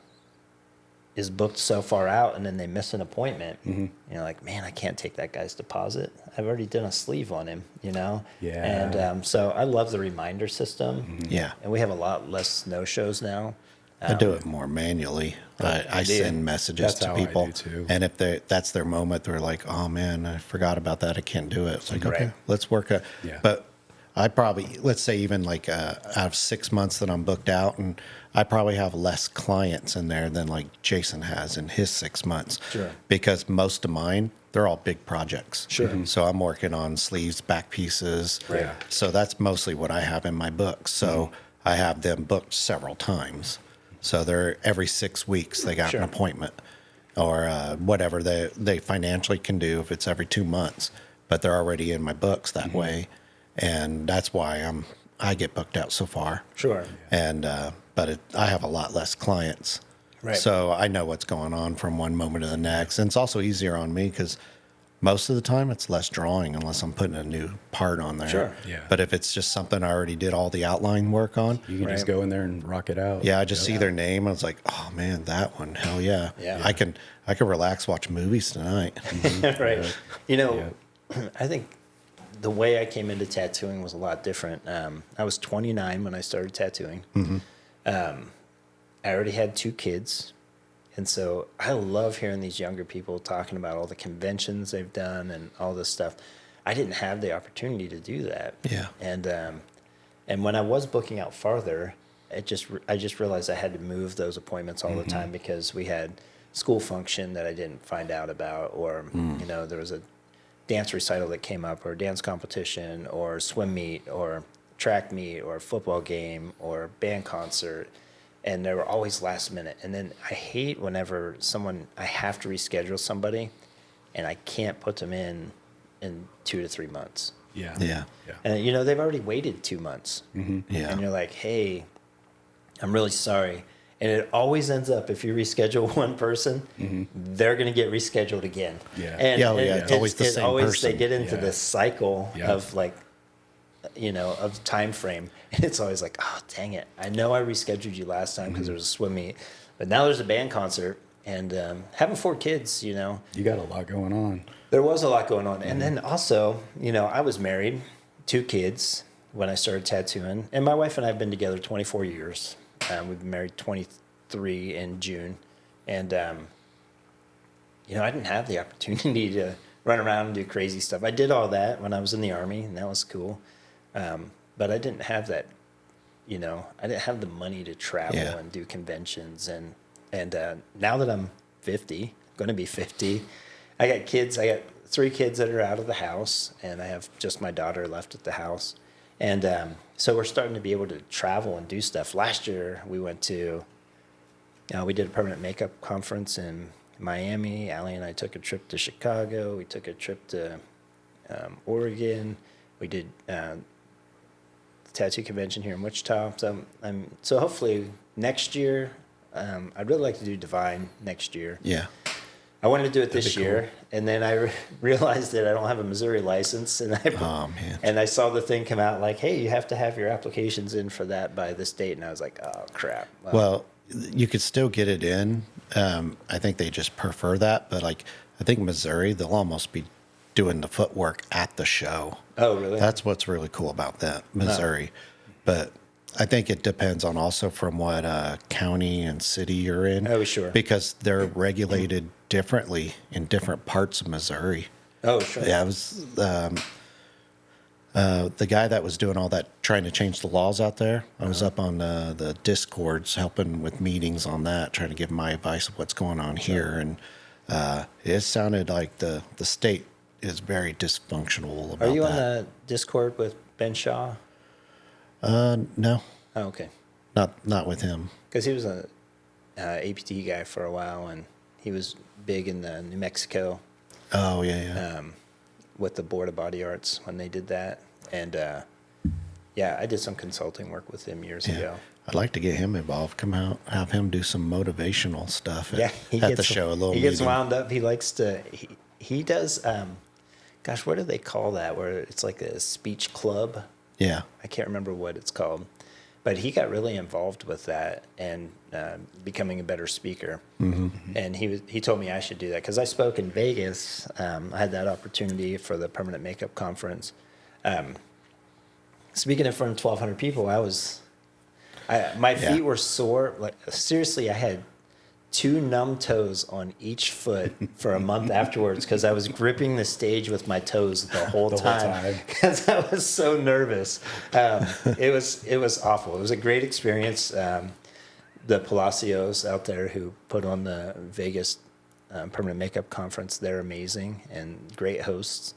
S2: is booked so far out, and then they miss an appointment. Like, man, I can't take that guy's deposit. I've already done a sleeve on him.
S3: Yeah.
S2: And so I love the reminder system.
S1: yeah.
S2: And we have a lot less no-shows now.
S1: I do it more manually. I
S2: do.
S1: send messages
S3: That's
S1: to
S3: how I
S1: people,
S3: do too.
S1: and if that's their moment, they're like, "Oh man, I forgot about that. I can't do it." It's like,
S2: Right.
S1: okay, let's work.
S3: Yeah.
S1: But I probably, let's say, even like out of 6 months that I'm booked out, and I probably have less clients in there than like Jason has in his 6 months.
S2: Sure.
S1: Because most of mine, they're all big projects.
S2: Sure. Mhm.
S1: So I'm working on sleeves, back pieces.
S2: Right.
S3: Yeah.
S1: So that's mostly what I have in my books. So I have them booked several times. So they're every 6 weeks they got
S2: Sure.
S1: an appointment, or whatever they financially can do if it's every 2 months. But they're already in my books that way, and that's why I get booked out so far.
S2: Sure.
S1: And but I have a lot less clients,
S2: Right.
S1: so I know what's going on from one moment to the next. And it's also easier on me because most of the time it's less drawing unless I'm putting a new part on there.
S2: Sure.
S3: Yeah.
S1: But if it's just something I already did all the outline work on,
S3: You can just
S2: Right.
S3: go in there and rock it out.
S1: yeah, I just see their name. I was like, oh man, that one, hell yeah.
S2: Yeah.
S1: I can relax, watch movies tonight.
S2: Right.
S3: Yeah.
S2: I think the way I came into tattooing was a lot different. I was 29 when I started tattooing. I already had 2 kids. And so I love hearing these younger people talking about all the conventions they've done and all this stuff. I didn't have the opportunity to do that.
S1: Yeah.
S2: And when I was booking out farther, I just realized I had to move those appointments all the time because we had school function that I didn't find out about, or there was a dance recital that came up, or dance competition, or swim meet, or track meet, or football game, or band concert. And they were always last minute. And then I hate whenever I have to reschedule somebody and I can't put them in 2 to 3 months.
S3: Yeah.
S1: Yeah.
S3: Yeah.
S2: And, they've already waited 2 months.
S1: Yeah.
S2: And you're like, hey, I'm really sorry. And it always ends up, if you reschedule one person, they're going to get rescheduled again.
S3: Yeah.
S2: And,
S1: Yeah,
S2: and
S1: it's always the same
S2: They
S1: person.
S2: get into
S3: Yeah.
S2: this cycle
S3: Yeah.
S2: of like, of time frame. And it's always like, oh, dang it. I know I rescheduled you last time because there was a swim meet, but now there's a band concert. And having 4 kids,
S3: You got a lot going on.
S2: there was a lot going on. And then also, I was married, 2 kids when I started tattooing. And my wife and I have been together 24 years. We've been married 23 in June. And, I didn't have the opportunity to run around and do crazy stuff. I did all that when I was in the Army, and that was cool. But I didn't have that, I didn't have the money to travel
S1: Yeah.
S2: and do conventions. And now that I'm 50, going to be 50, I got kids. I got 3 kids that are out of the house, and I have just my daughter left at the house. And so we're starting to be able to travel and do stuff. Last year, we went to, we did a permanent makeup conference in Miami. Allie and I took a trip to Chicago. We took a trip to Oregon. We did the tattoo convention here in Wichita. So hopefully next year, I'd really like to do Divine next year.
S1: Yeah.
S2: I wanted to do it this
S3: That'd be
S2: year, and then I realized that I don't have a Missouri license, and
S1: Oh, man.
S2: and I saw the thing come out like, hey, you have to have your applications in for that by this date, and I was like, oh crap.
S1: Well, you could still get it in. I think they just prefer that, but like I think Missouri, they'll almost be doing the footwork at the show.
S2: Oh, really?
S1: That's what's really cool about that, Missouri. But I think it depends on also from what county and city you're in.
S2: Oh, sure.
S1: Because they're regulated differently in different parts of Missouri.
S2: Oh, sure.
S1: Yeah, I was the guy that was doing all that, trying to change the laws out there. I was up on the Discords helping with meetings on that, trying to give my advice of what's going on here. And it sounded like the state is very dysfunctional about that.
S2: Are you on the Discord with Ben Shaw?
S1: No,
S2: Oh, okay.
S1: not with him.
S2: Because he was a APT guy for a while, and he was big in the New Mexico
S1: Oh, yeah.
S2: with the Board of Body Arts when they did that. And yeah, I did some consulting work with him years ago.
S1: I'd like to get him involved. Come out, have him do some motivational stuff
S2: Yeah,
S1: at the show. A little
S2: he gets
S1: meeting.
S2: wound up. He likes to. He does. Gosh, what do they call that? Where it's like a speech club.
S1: Yeah.
S2: I can't remember what it's called, but he got really involved with that and becoming a better speaker. Mm-hmm. And he told me I should do that because I spoke in Vegas. I had that opportunity for the Permanent Makeup Conference. Speaking in front of 1,200 people, my feet were sore. Like seriously, I had 2 numb toes on each foot for a month afterwards because I was gripping the stage with my toes the whole time because I was so nervous. It was awful. It was a great experience. The Palacios out there who put on the Vegas Permanent Makeup Conference, they're amazing and great hosts.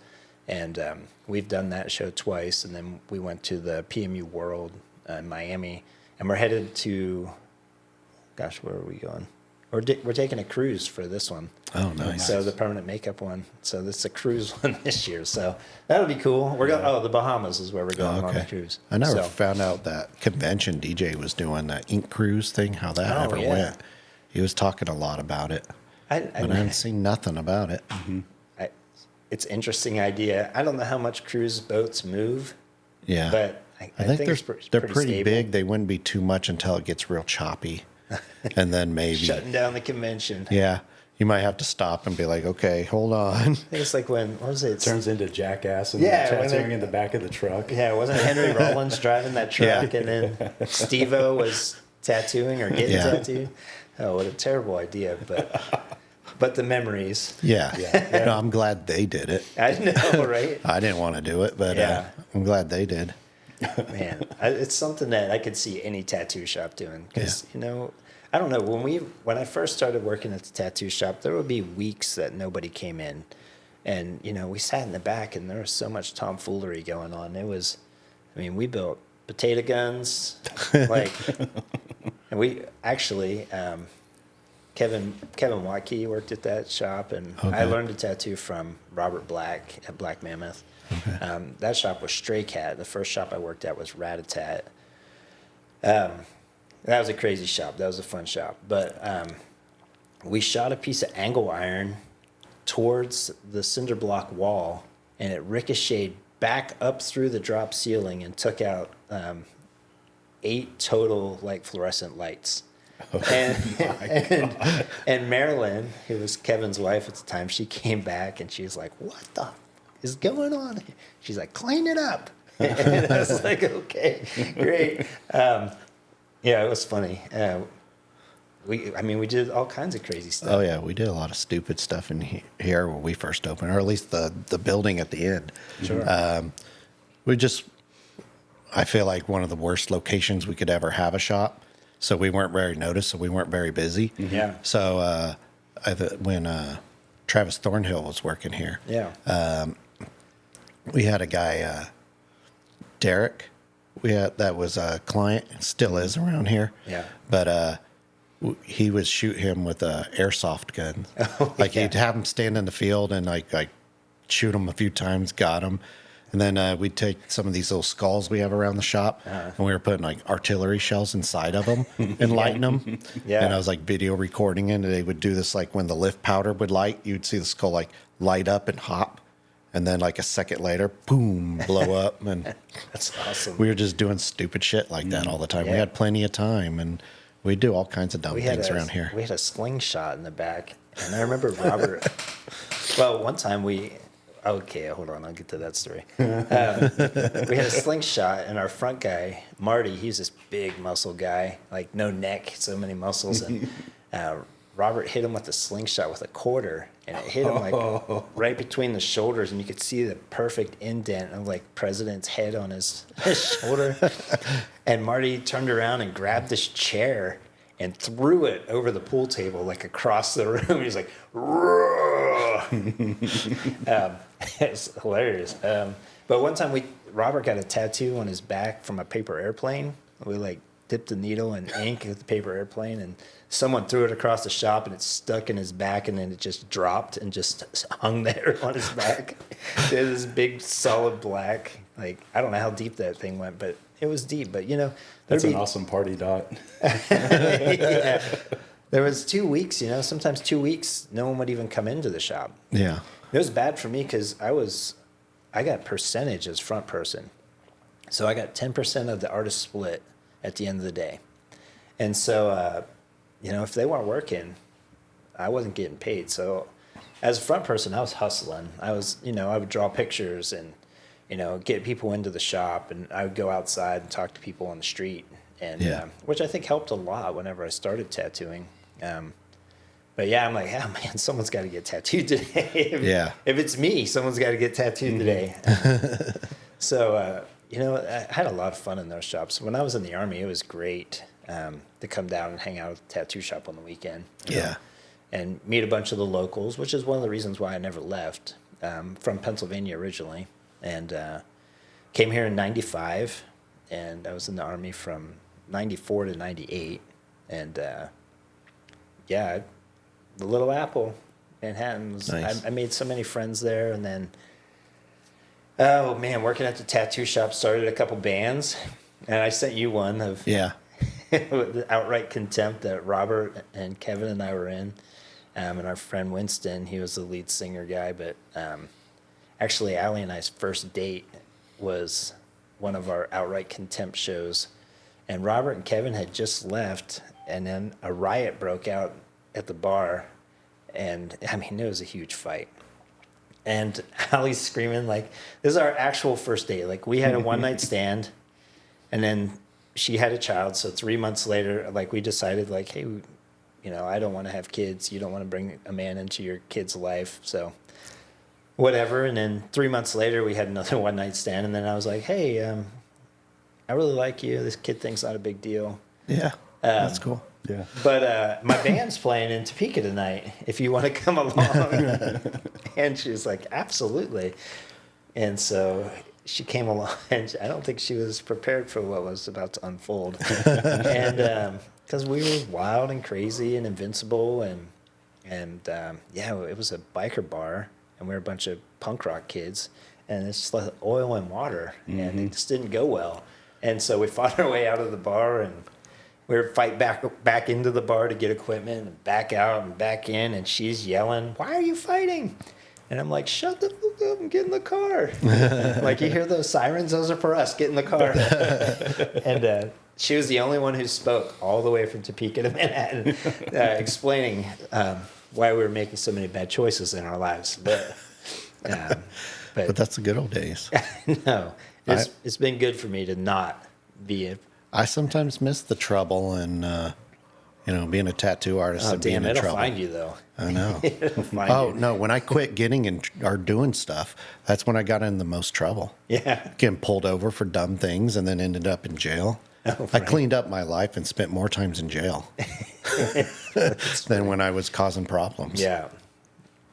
S2: And we've done that show twice, and then we went to the PMU World in Miami, and we're headed to, gosh, where are we going? We're taking a cruise for this one.
S1: Oh, nice.
S2: So the Permanent Makeup one. So this is a cruise one this year. So that'll be cool. We're going. Oh, the Bahamas is where we're going on the cruise.
S1: I never
S2: So-
S1: found out that convention DJ was doing that ink cruise thing, how that
S2: Oh,
S1: ever
S2: yeah.
S1: went. He was talking a lot about it, but I haven't seen nothing about it.
S2: it's an interesting idea. I don't know how much cruise boats move,
S1: Yeah.
S2: but I
S1: think
S2: it's
S1: they're pretty
S2: stable.
S1: big. They wouldn't be too much until it gets real choppy. And then maybe.
S2: Shutting down the convention.
S1: Yeah. You might have to stop and be like, okay, hold on.
S2: I think it's like when, what was it?
S3: Turns into Jackass and
S2: Yeah, when
S3: tattooing
S2: they-
S3: in the back of the truck.
S2: Yeah, wasn't Henry Rollins driving that truck
S1: Yeah.
S2: and then Steve-O was tattooing or getting
S1: Yeah.
S2: tattooed? Oh, what a terrible idea, but the memories.
S1: Yeah. No, I'm glad they did it.
S2: I know, right?
S1: I didn't want to do it, but
S2: Yeah.
S1: I'm glad they did.
S2: Man, it's something that I could see any tattoo shop doing because I don't know when I first started working at the tattoo shop, there would be weeks that nobody came in, and we sat in the back and there was so much tomfoolery going on. It was, we built potato guns, like, and we actually Kevin Watkey worked at that shop, and I learned to tattoo from Robert Black at Black Mammoth. Okay. That shop was Stray Cat. The first shop I worked at was Rat-a-Tat. That was a crazy shop. That was a fun shop. But we shot a piece of angle iron towards the cinder block wall, and it ricocheted back up through the drop ceiling and took out 8 total fluorescent lights. And Marilyn, who was Kevin's wife at the time, she came back and she was like, "What the is going on?" She's like, "Clean it up." And I was like, "Okay, great." Yeah, it was funny. We did all kinds of crazy stuff.
S1: Oh, yeah. We did a lot of stupid stuff in here when we first opened, or at least the building at the end.
S2: Sure.
S1: I feel like one of the worst locations we could ever have a shop. So we weren't very noticed, so we weren't very busy.
S2: Yeah.
S1: So when Travis Thornhill was working here, we had a guy, Derek. That was a client, still is around here.
S2: Yeah.
S1: But he would shoot him with a airsoft gun. He'd have him stand in the field and like shoot him a few times, got him. And then we'd take some of these little skulls we have around the shop, and we were putting like artillery shells inside of them and lighting them.
S2: Yeah.
S1: And I was like video recording it. And they would do this like when the lift powder would light, you'd see the skull like light up and hop. And then like a second later, boom, blow up. And
S2: That's awesome.
S1: we were just doing stupid shit like that all the time. We
S2: Yeah.
S1: had plenty of time, and we do all kinds of dumb things around here.
S2: We had a slingshot in the back, and I remember Robert. Well, one time okay, hold on, I'll get to that story. We had a slingshot, and our front guy, Marty, he's this big muscle guy, like no neck, so many muscles, and Robert hit him with a slingshot with a quarter, and it hit him like right between the shoulders, and you could see the perfect indent of like President's head on his shoulder. And Marty turned around and grabbed this chair and threw it over the pool table, like across the room. He's like, it's hilarious. But one time Robert got a tattoo on his back from a paper airplane. We like dipped a needle in ink with the paper airplane, and someone threw it across the shop, and it stuck in his back, and then it just dropped and just hung there on his back. It was this big solid black. Like, I don't know how deep that thing went, but it was deep. But
S3: That's an awesome party dot.
S2: Yeah. There was 2 weeks, sometimes 2 weeks, no one would even come into the shop.
S1: Yeah.
S2: It was bad for me because I got percentage as front person. So I got 10% of the artist split at the end of the day. And so, if they weren't working, I wasn't getting paid. So as a front person, I was hustling. I would draw pictures and, get people into the shop, and I would go outside and talk to people on the street, and which I think helped a lot whenever I started tattooing. But yeah, I'm like, oh man, someone's got to get tattooed today. If it's me, someone's got to get tattooed today. So, I had a lot of fun in those shops. When I was in the Army, it was great to come down and hang out at the tattoo shop on the weekend. And meet a bunch of the locals, which is one of the reasons why I never left. From Pennsylvania originally, and came here in '95, and I was in the Army from '94 to '98, and the Little Apple, Manhattan was.
S1: Nice.
S2: I made so many friends there, and then, oh man, working at the tattoo shop, started a couple bands, and I sent you one of the Outright Contempt that Robert and Kevin and I were in, and our friend Winston, he was the lead singer guy, but actually Allie and I's first date was one of our Outright Contempt shows, and Robert and Kevin had just left, and then a riot broke out at the bar, and I mean, it was a huge fight. And Allie's screaming, like, this is our actual first date. Like, we had a one-night stand, and then she had a child, so 3 months later, like, we decided, like, hey, I don't want to have kids. You don't want to bring a man into your kid's life, so whatever. And then 3 months later, we had another one-night stand, and then I was like, hey, I really like you. This kid thing's not a big deal.
S1: Yeah. That's cool.
S3: Yeah.
S2: But my band's playing in Topeka tonight, if you want to come along. And she was like, absolutely. And so she came along, and I don't think she was prepared for what was about to unfold. And because we were wild and crazy and invincible, and it was a biker bar, and we were a bunch of punk rock kids, and it's just like oil and water, and it just didn't go well. And so we fought our way out of the bar, and we were fight back into the bar to get equipment, and back out and back in, and she's yelling, "Why are you fighting?" And I'm like, "Shut the fuck up and get in the car." Like, you hear those sirens? Those are for us. Get in the car. And she was the only one who spoke all the way from Topeka to Manhattan, explaining why we were making so many bad choices in our lives. But
S1: that's the good old days.
S2: No, it's been good for me to not be
S1: I sometimes miss the trouble and, being a tattoo artist and being in
S2: it'll
S1: trouble.
S2: find you, though.
S1: I know.
S2: It'll find you.
S1: No, when I quit getting or doing stuff, that's when I got in the most trouble.
S2: Yeah.
S1: Getting pulled over for dumb things and then ended up in jail.
S2: Oh,
S1: I
S2: right.
S1: cleaned up my life and spent more times in jail than when I was causing problems.
S2: Yeah.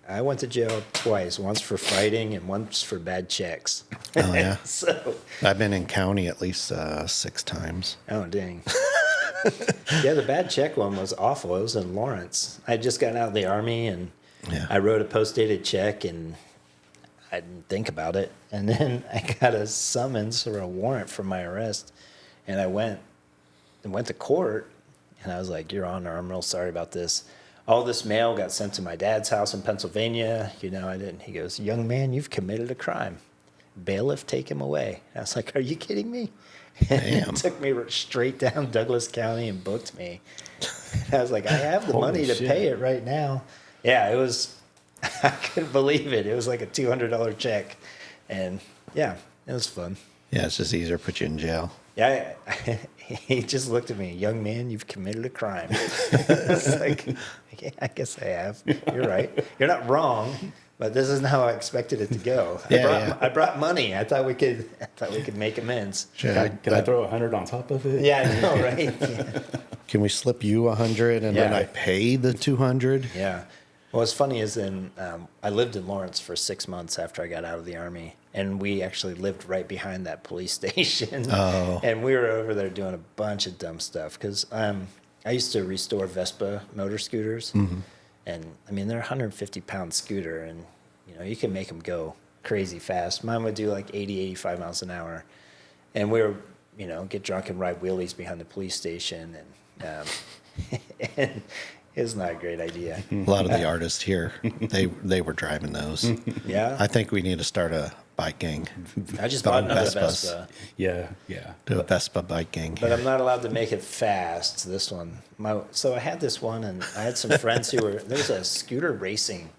S2: I went to jail twice, once for fighting and once for bad checks.
S1: Oh, yeah.
S2: So,
S1: I've been in county at least 6 times.
S2: oh, dang. Yeah, the bad check one was awful. It was in Lawrence. I had just gotten out of the Army, and
S1: Yeah.
S2: I wrote a post-dated check, and I didn't think about it. And then I got a summons or a warrant for my arrest. And I went to court, and I was like, Your Honor, I'm real sorry about this. All this mail got sent to my dad's house in Pennsylvania. You know, I didn't. He goes, Young man, you've committed a crime. Bailiff, take him away. I was like, Are you kidding me? And it took me straight down Douglas County and booked me. And I was like, I have the money to pay it right now. Yeah, it was, I couldn't believe it. It was like a $200 check. And yeah, it was fun.
S1: Yeah, it's just easier to put you in jail.
S2: Yeah, he just looked at me, Young man, you've committed a crime. I was like, yeah, I guess I have. You're right. You're not wrong, but this isn't how I expected it to go. I brought money. I thought we could make amends.
S1: Sure.
S3: Can I throw 100 on top of it?
S2: Yeah, I know, right? Yeah.
S1: Can we slip you 100 and then I pay the 200?
S2: Yeah. Well, what's funny is I lived in Lawrence for 6 months after I got out of the Army, and we actually lived right behind that police station.
S1: Oh.
S2: And we were over there doing a bunch of dumb stuff because I used to restore Vespa motor scooters. Mm-hmm. And, I mean, they're a 150-pound scooter, and, you know, you can make them go crazy fast. Mine would do like 80, 85 miles an hour. And we were, you know, get drunk and ride wheelies behind the police station. And, and it was not a great idea.
S1: A lot of the artists here, they were driving those.
S2: Yeah?
S1: I think we need to start a bike gang.
S2: I just bought another
S1: Vespas.
S2: Vespa.
S3: Yeah.
S1: Do a Vespa bike gang
S2: But
S1: here.
S2: I'm not allowed to make it fast, this one. So I had this one, and I had some friends who were, there was a scooter racing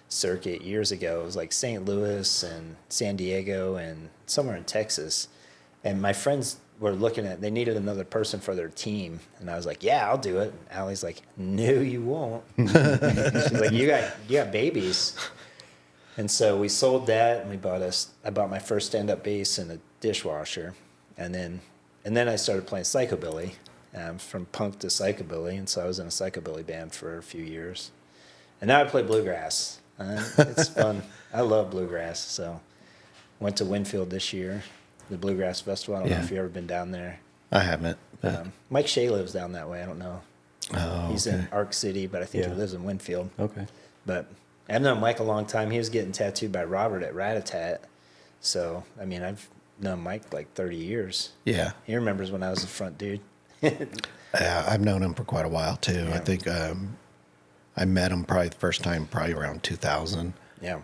S2: circuit years ago. It was like St. Louis and San Diego and somewhere in Texas. And my friends were looking at, they needed another person for their team. And I was like, yeah, I'll do it. And Allie's like, no, you won't. She's like, you got babies. And so we sold that, and I bought my first stand-up bass and a dishwasher. And then I started playing psychobilly, from punk to psychobilly. And so I was in a psychobilly band for a few years. And now I play bluegrass. It's fun. I love bluegrass. So went to Winfield this year, the Bluegrass Festival. I don't know if you've ever been down there.
S1: I haven't.
S2: Mike Shea lives down that way. I don't know.
S1: Oh,
S2: He's
S1: okay.
S2: in Arc City, but I think he lives in Winfield.
S3: Okay.
S2: But I've known Mike a long time. He was getting tattooed by Robert at Rat-a-Tat. So, I mean, I've known Mike like 30 years.
S1: Yeah.
S2: He remembers when I was the front dude.
S1: I've known him for quite a while, too.
S2: Yeah.
S1: I think I met him probably the first time probably around 2000.
S2: Yeah.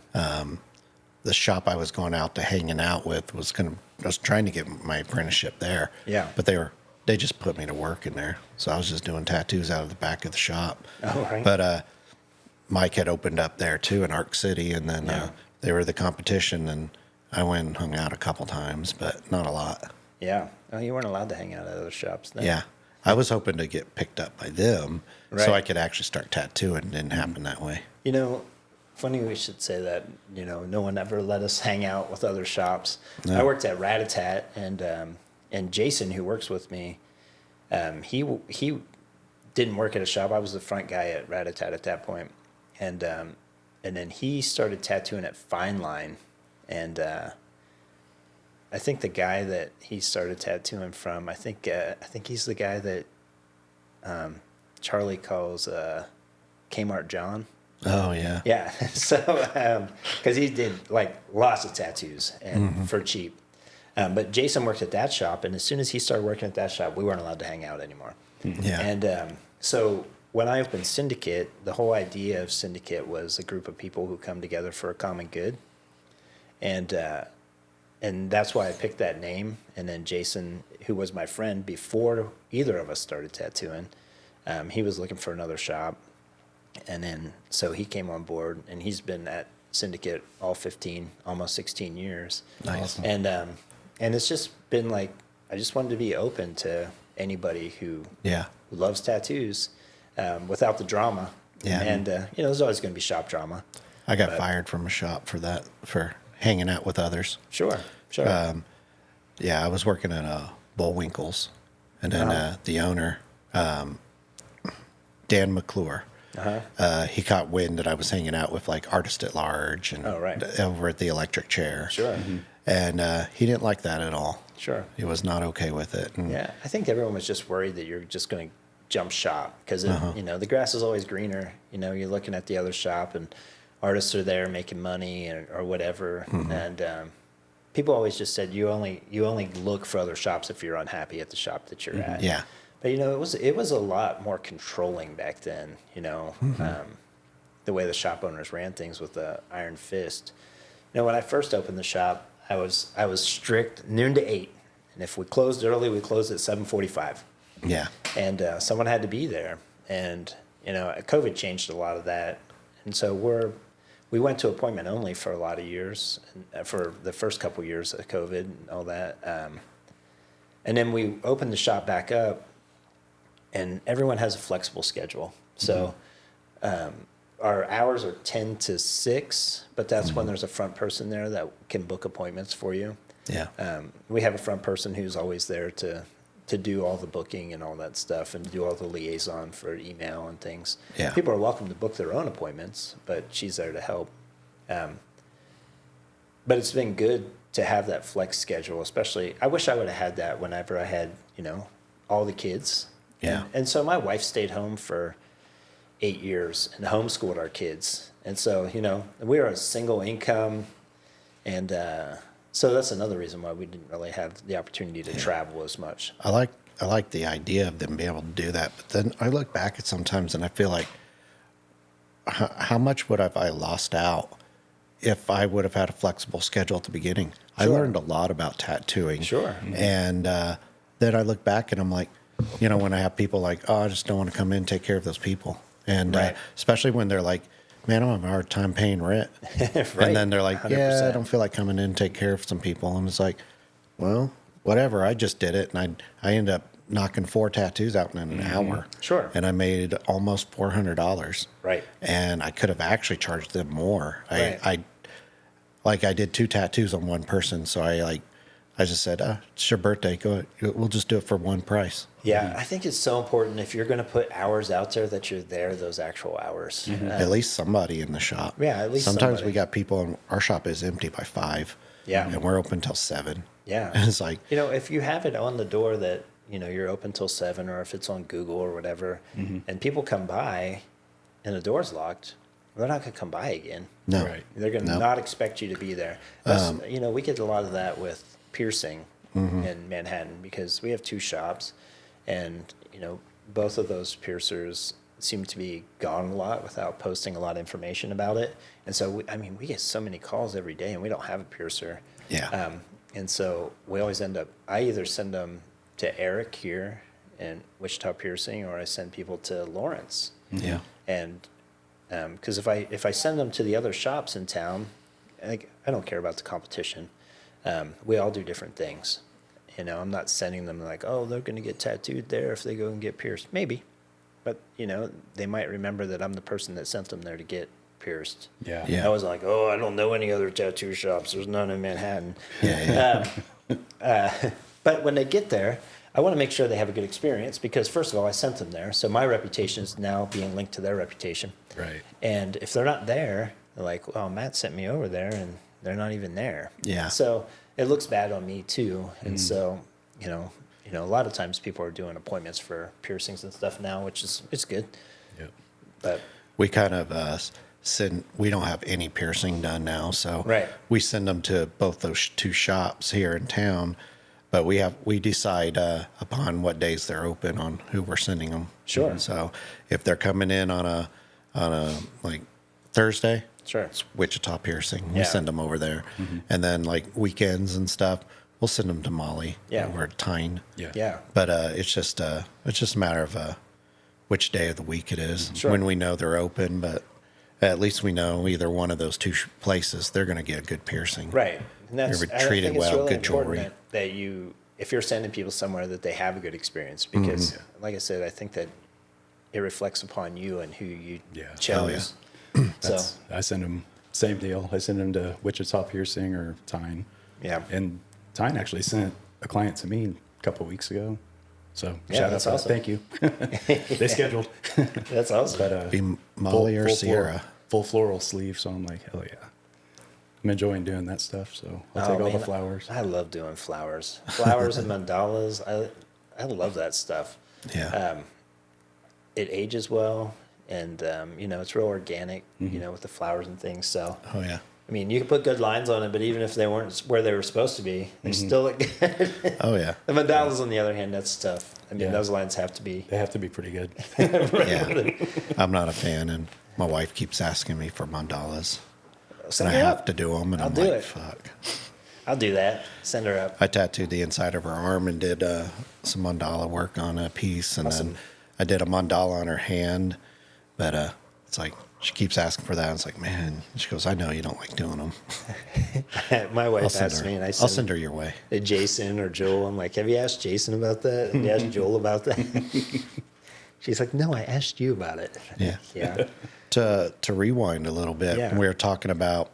S1: The shop I was going out to hanging out with I was trying to get my apprenticeship there.
S2: Yeah.
S1: But they just put me to work in there. So I was just doing tattoos out of the back of the shop.
S2: Oh, right.
S1: But Mike had opened up there too in Arc City, and then they were the competition, and I went and hung out a couple times, but not a lot.
S2: Yeah. Oh, you weren't allowed to hang out at other shops then.
S1: Yeah. I was hoping to get picked up by them so
S2: Right.
S1: I could actually start tattooing. It didn't happen that way.
S2: You know, funny we should say that, you know, no one ever let us hang out with other shops.
S1: No.
S2: I worked at Rat-a-Tat, and Jason, who works with me, he didn't work at a shop. I was the front guy at Rat-a-Tat at that point. And then he started tattooing at Fine Line. And I think the guy that he started tattooing from, I think he's the guy that Charlie calls Kmart John.
S1: Oh, yeah.
S2: Yeah. So, because he did like lots of tattoos and for cheap. But Jason worked at that shop, and as soon as he started working at that shop, we weren't allowed to hang out anymore.
S1: Yeah.
S2: And so when I opened Syndicate, the whole idea of Syndicate was a group of people who come together for a common good. And that's why I picked that name. And then Jason, who was my friend before either of us started tattooing, he was looking for another shop. And then, so he came on board, and he's been at Syndicate all 15, almost 16 years.
S1: Nice.
S2: And it's just been like, I just wanted to be open to anybody who loves tattoos without the drama.
S1: Yeah.
S2: And, you know, there's always going to be shop drama.
S1: I got fired from a shop for that, for hanging out with others.
S2: Sure.
S1: Yeah, I was working at Bullwinkle's, and then the owner, Dan McClure, he caught wind that I was hanging out with like Artist at Large and over at the Electric Chair.
S2: Sure.
S1: And he didn't like that at all.
S2: Sure.
S1: He was not okay with it. And
S2: Yeah, I think everyone was just worried that you're just going to jump shop because, you know, the grass is always greener. You know, you're looking at the other shop, and artists are there making money or whatever. And people always just said you only look for other shops if you're unhappy at the shop that you're at.
S1: Yeah.
S2: But it was a lot more controlling back then. The way the shop owners ran things with the iron fist. When I first opened the shop, I was strict noon to 8, and if we closed early, we closed at 7:45.
S1: Yeah.
S2: And someone had to be there, and COVID changed a lot of that, and so we went to appointment only for a lot of years, for the first couple of years of COVID and all that, and then we opened the shop back up, and everyone has a flexible schedule, so. Our hours are 10 to 6, but that's when there's a front person there that can book appointments for you.
S1: Yeah.
S2: We have a front person who's always there to do all the booking and all that stuff and do all the liaison for email and things.
S1: Yeah.
S2: People are welcome to book their own appointments, but she's there to help. But it's been good to have that flex schedule, especially. I wish I would have had that whenever I had, all the kids.
S1: Yeah.
S2: And so my wife stayed home for 8 years and homeschooled our kids. And so, we are a single income. And so that's another reason why we didn't really have the opportunity to travel as much.
S1: I like the idea of them being able to do that. But then I look back at sometimes and I feel like how much would have I lost out if I would have had a flexible schedule at the beginning? I
S2: Sure.
S1: learned a lot about tattooing.
S2: Sure.
S1: And then I look back and I'm like, when I have people like, I just don't want to come in and take care of those people. And
S2: Right.
S1: Especially when they're like, man, I'm having a hard time paying rent.
S2: Right.
S1: And then they're like,
S2: 100%.
S1: I don't feel like coming in and take care of some people. And it's like, well, whatever. I just did it. And I ended up knocking 4 tattoos out in an hour.
S2: Sure.
S1: And I made almost $400.
S2: Right.
S1: And I could have actually charged them more.
S2: Right.
S1: I did 2 tattoos on one person. So I just said, it's your birthday. Go ahead. We'll just do it for one price.
S2: Yeah, I think it's so important if you're going to put hours out there that you're there those actual hours.
S1: At least somebody in the shop.
S2: Yeah, at least
S1: sometimes
S2: somebody.
S1: we got people, and our shop is empty by 5.
S2: Yeah.
S1: And we're open till 7.
S2: Yeah.
S1: And it's like,
S2: if you have it on the door that, you're open till 7, or if it's on Google or whatever, and people come by and the door's locked, they're not going to come by again.
S1: no.
S3: Right.
S2: They're going to not expect you to be there. That's, we get a lot of that with piercing in Manhattan because we have 2 shops, and both of those piercers seem to be gone a lot without posting a lot of information about it. And so we get so many calls every day, and we don't have a piercer.
S1: Yeah.
S2: And so we always I either send them to Eric here in Wichita Piercing, or I send people to Lawrence.
S1: Yeah.
S2: And because if I send them to the other shops in town, I don't care about the competition. We all do different things. I'm not sending them like, they're going to get tattooed there if they go and get pierced. Maybe. But, they might remember that I'm the person that sent them there to get pierced.
S3: Yeah.
S1: Yeah.
S2: I was like, I don't know any other tattoo shops. There's none in Manhattan.
S1: Yeah.
S2: But when they get there, I want to make sure they have a good experience because, first of all, I sent them there. So my reputation is now being linked to their reputation.
S3: Right.
S2: And if they're not there, they're like, Matt sent me over there, and they're not even there.
S1: Yeah.
S2: So it looks bad on me, too. And so, a lot of times people are doing appointments for piercings and stuff now, which is it's good.
S3: Yep.
S2: But
S1: We kind of we don't have any piercing done now. So
S2: Right.
S1: we send them to both those 2 shops here in town. But we decide upon what days they're open on who we're sending them.
S2: Sure.
S1: So if they're coming in on a like Thursday,
S2: Sure.
S1: it's Wichita Piercing. We
S2: Yeah.
S1: send them over there, and then like weekends and stuff, we'll send them to Molly.
S2: Yeah.
S1: Or Tyne.
S3: Yeah.
S2: Yeah.
S1: But it's just a matter of which day of the week it is
S2: Sure.
S1: when we know they're open. But at least we know either one of those 2 places they're going to get a good piercing.
S2: Right. And that's
S1: You're
S2: I
S1: treated
S2: think it's
S1: well,
S2: really
S1: good
S2: important
S1: jewelry.
S2: that if you're sending people somewhere, that they have a good experience because, like I said, I think that it reflects upon you and who you chose. So
S3: I send them, same deal. I send them to Wichita Piercing or Tyne.
S2: yeah.
S3: And Tyne actually sent a client to me a couple of weeks ago. So
S2: Yeah,
S3: shout out
S2: that's
S3: to
S2: awesome.
S3: Thank you. They scheduled.
S2: That's awesome.
S3: But
S1: Be Molly or Sierra.
S3: Full floral sleeve. So I'm like, hell yeah. I'm enjoing doing that stuff. So I'll take all the
S2: man,
S3: flowers.
S2: I love doing flowers. Flowers and mandalas. I love that stuff.
S1: Yeah.
S2: It ages well. and it's real organic, with the flowers and things. So,
S1: Oh yeah.
S2: I mean, you can put good lines on it, but even if they weren't where they were supposed to be, they still look good.
S1: Oh yeah.
S2: The mandalas, on the other hand, that's tough. I mean,
S3: Yeah.
S2: those lines have to be.
S3: They have to be pretty good.
S1: Yeah. I'm not a fan, and my wife keeps asking me for mandalas,
S2: Send
S1: and I
S2: her
S1: have
S2: up.
S1: to do them, and
S2: I'll
S1: I'm
S2: do
S1: like,
S2: it.
S1: fuck.
S2: I'll do that. Send her up.
S1: I tattooed the inside of her arm and did some mandala work on a piece, and
S2: Awesome.
S1: then I did a mandala on her hand. But it's like she keeps asking for that. And it's like, man. She goes, I know you don't like doing them.
S2: My wife
S1: I'll send
S2: asked
S1: her.
S2: me, and I
S1: I'll
S2: send
S1: send her your way.
S2: Jason or Joel. I'm like, have you asked Jason about that? Have you asked Joel about that? She's like, no, I asked you about it.
S1: Yeah.
S2: Yeah.
S1: To rewind a little bit,
S2: Yeah.
S1: we were talking about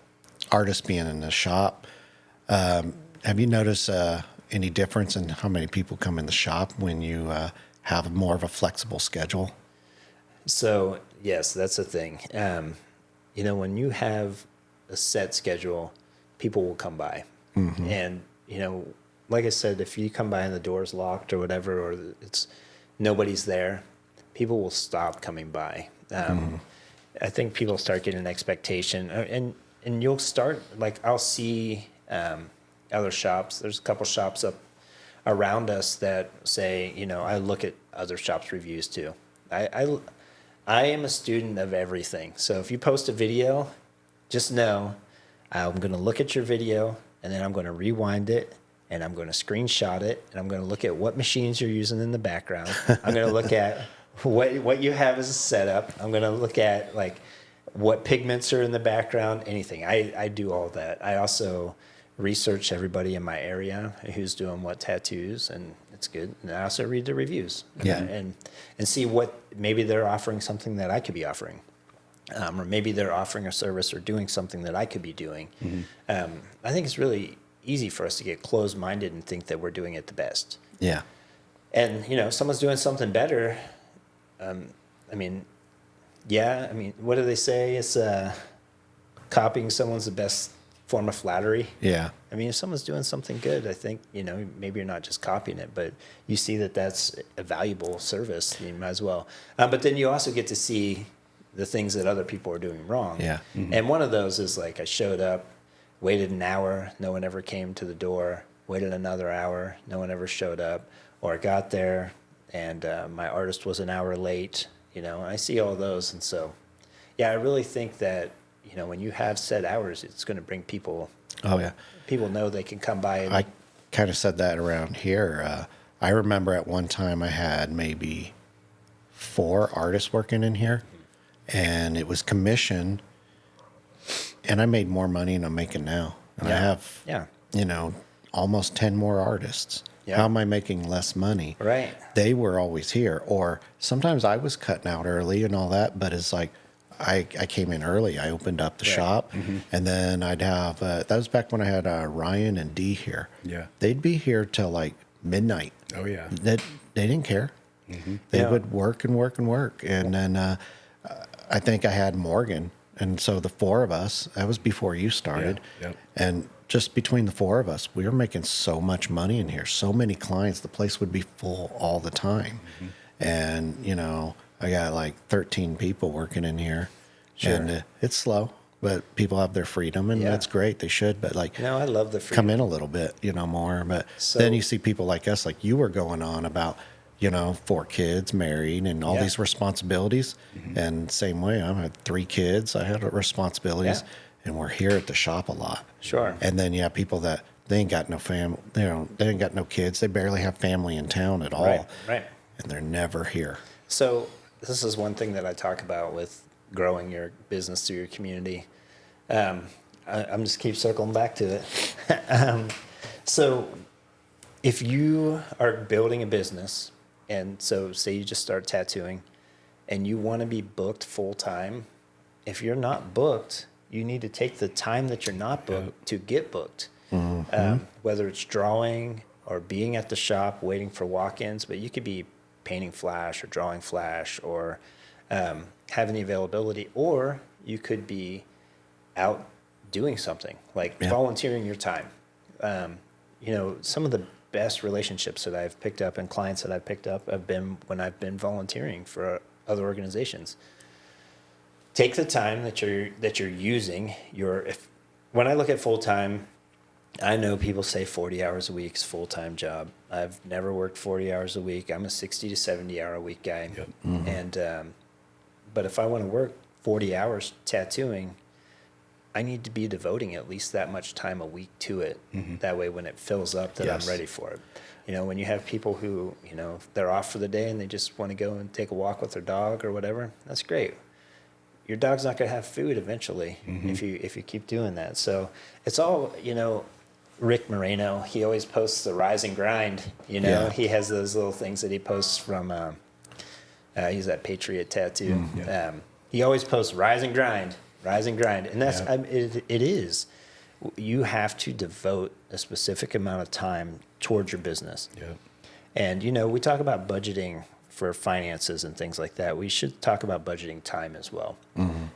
S1: artists being in the shop. Have you noticed any difference in how many people come in the shop when you have more of a flexible schedule?
S2: So, yes, that's the thing. When you have a set schedule, people will come by. And, like I said, if you come by and the door's locked or whatever, or it's nobody's there, people will stop coming by. I think people start getting an expectation, and you'll start, like, I'll see other shops. There's a couple shops up around us that say, I look at other shops' reviews too. I am a student of everything. So if you post a video, just know I'm going to look at your video, and then I'm going to rewind it, and I'm going to screenshot it, and I'm going to look at what machines you're using in the background. I'm going to look at what you have as a setup. I'm going to look at, like, what pigments are in the background, anything. I do all that. I also research everybody in my area who's doing what tattoos, and it's good. And I also read the reviews, and see what maybe they're offering something that I could be offering, or maybe they're offering a service or doing something that I could be doing. I think it's really easy for us to get closed-minded and think that we're doing it the best.
S1: Yeah.
S2: And if someone's doing something better, what do they say? It's copying someone's the best form of flattery.
S1: Yeah.
S2: I mean, if someone's doing something good, I think, maybe you're not just copying it, but you see that that's a valuable service, you might as well. But then you also get to see the things that other people are doing wrong.
S1: Yeah.
S2: And one of those is, like, I showed up, waited an hour, no one ever came to the door, waited another hour, no one ever showed up, or I got there and my artist was an hour late, I see all those. And so, yeah, I really think that, when you have set hours, it's going to bring people.
S1: Oh yeah.
S2: People know they can come by. And
S1: I kind of said that around here. I remember at one time I had maybe 4 artists working in here, and it was commission, and I made more money than I'm making now. And I have, almost 10 more artists.
S2: Yeah.
S1: How am I making less money?
S2: Right.
S1: They were always here. Or sometimes I was cutting out early and all that, but it's like I came in early. I opened up the shop, and then I'd have, that was back when I had Ryan and Dee here.
S3: Yeah.
S1: They'd be here till like midnight.
S3: Oh, yeah.
S1: They didn't care. They would work and work and work. And then I think I had Morgan. And so the 4 of us, that was before you started.
S3: Yeah. Yep.
S1: And just between the 4 of us, we were making so much money in here. So many clients. The place would be full all the time. And, I got like 13 people working in here.
S2: Sure.
S1: And it's slow, but people have their freedom, and that's great. They should. But like,
S2: I love the freedom.
S1: come in a little bit, more. But
S2: So-
S1: then you see people like us, like you were going on about, 4 kids, married, and all these responsibilities. And same way, I had 3 kids. I had responsibilities, and we're here at the shop a lot.
S2: Sure.
S1: And then you have people that they ain't got no family. They ain't got no kids. They barely have family in town at all.
S2: Right.
S1: And they're never here.
S2: So this is one thing that I talk about with growing your business through your community. I'm just keep circling back to it. So if you are building a business, and so say you just start tattooing and you want to be booked full time, if you're not booked, you need to take the time that you're not booked to get booked. Whether it's drawing or being at the shop waiting for walk-ins, but you could be painting flash or drawing flash or having the availability, or you could be out doing something like volunteering your time. Some of the best relationships that I've picked up and clients that I've picked up have been when I've been volunteering for other organizations. take the time that you're using. When I look at full time, I know people say 40 hours a week is full time job. I've never worked 40 hours a week. I'm a 60 to 70 hour a week guy,
S3: Yep.
S2: and but if I want to work 40 hours tattooing, I need to be devoting at least that much time a week to it. That way, when it fills up, that
S3: Yes.
S2: I'm ready for it. When you have people who, they're off for the day and they just want to go and take a walk with their dog or whatever, that's great. Your dog's not going to have food eventually if you keep doing that. So it's all, Rick Moreno, he always posts the rise and grind.
S1: Yeah.
S2: He has those little things that he posts from, he's that Patriot Tattoo. He always posts rise and grind. And that's, it is. You have to devote a specific amount of time towards your business.
S3: Yeah.
S2: And, we talk about budgeting for finances and things like that. We should talk about budgeting time as well.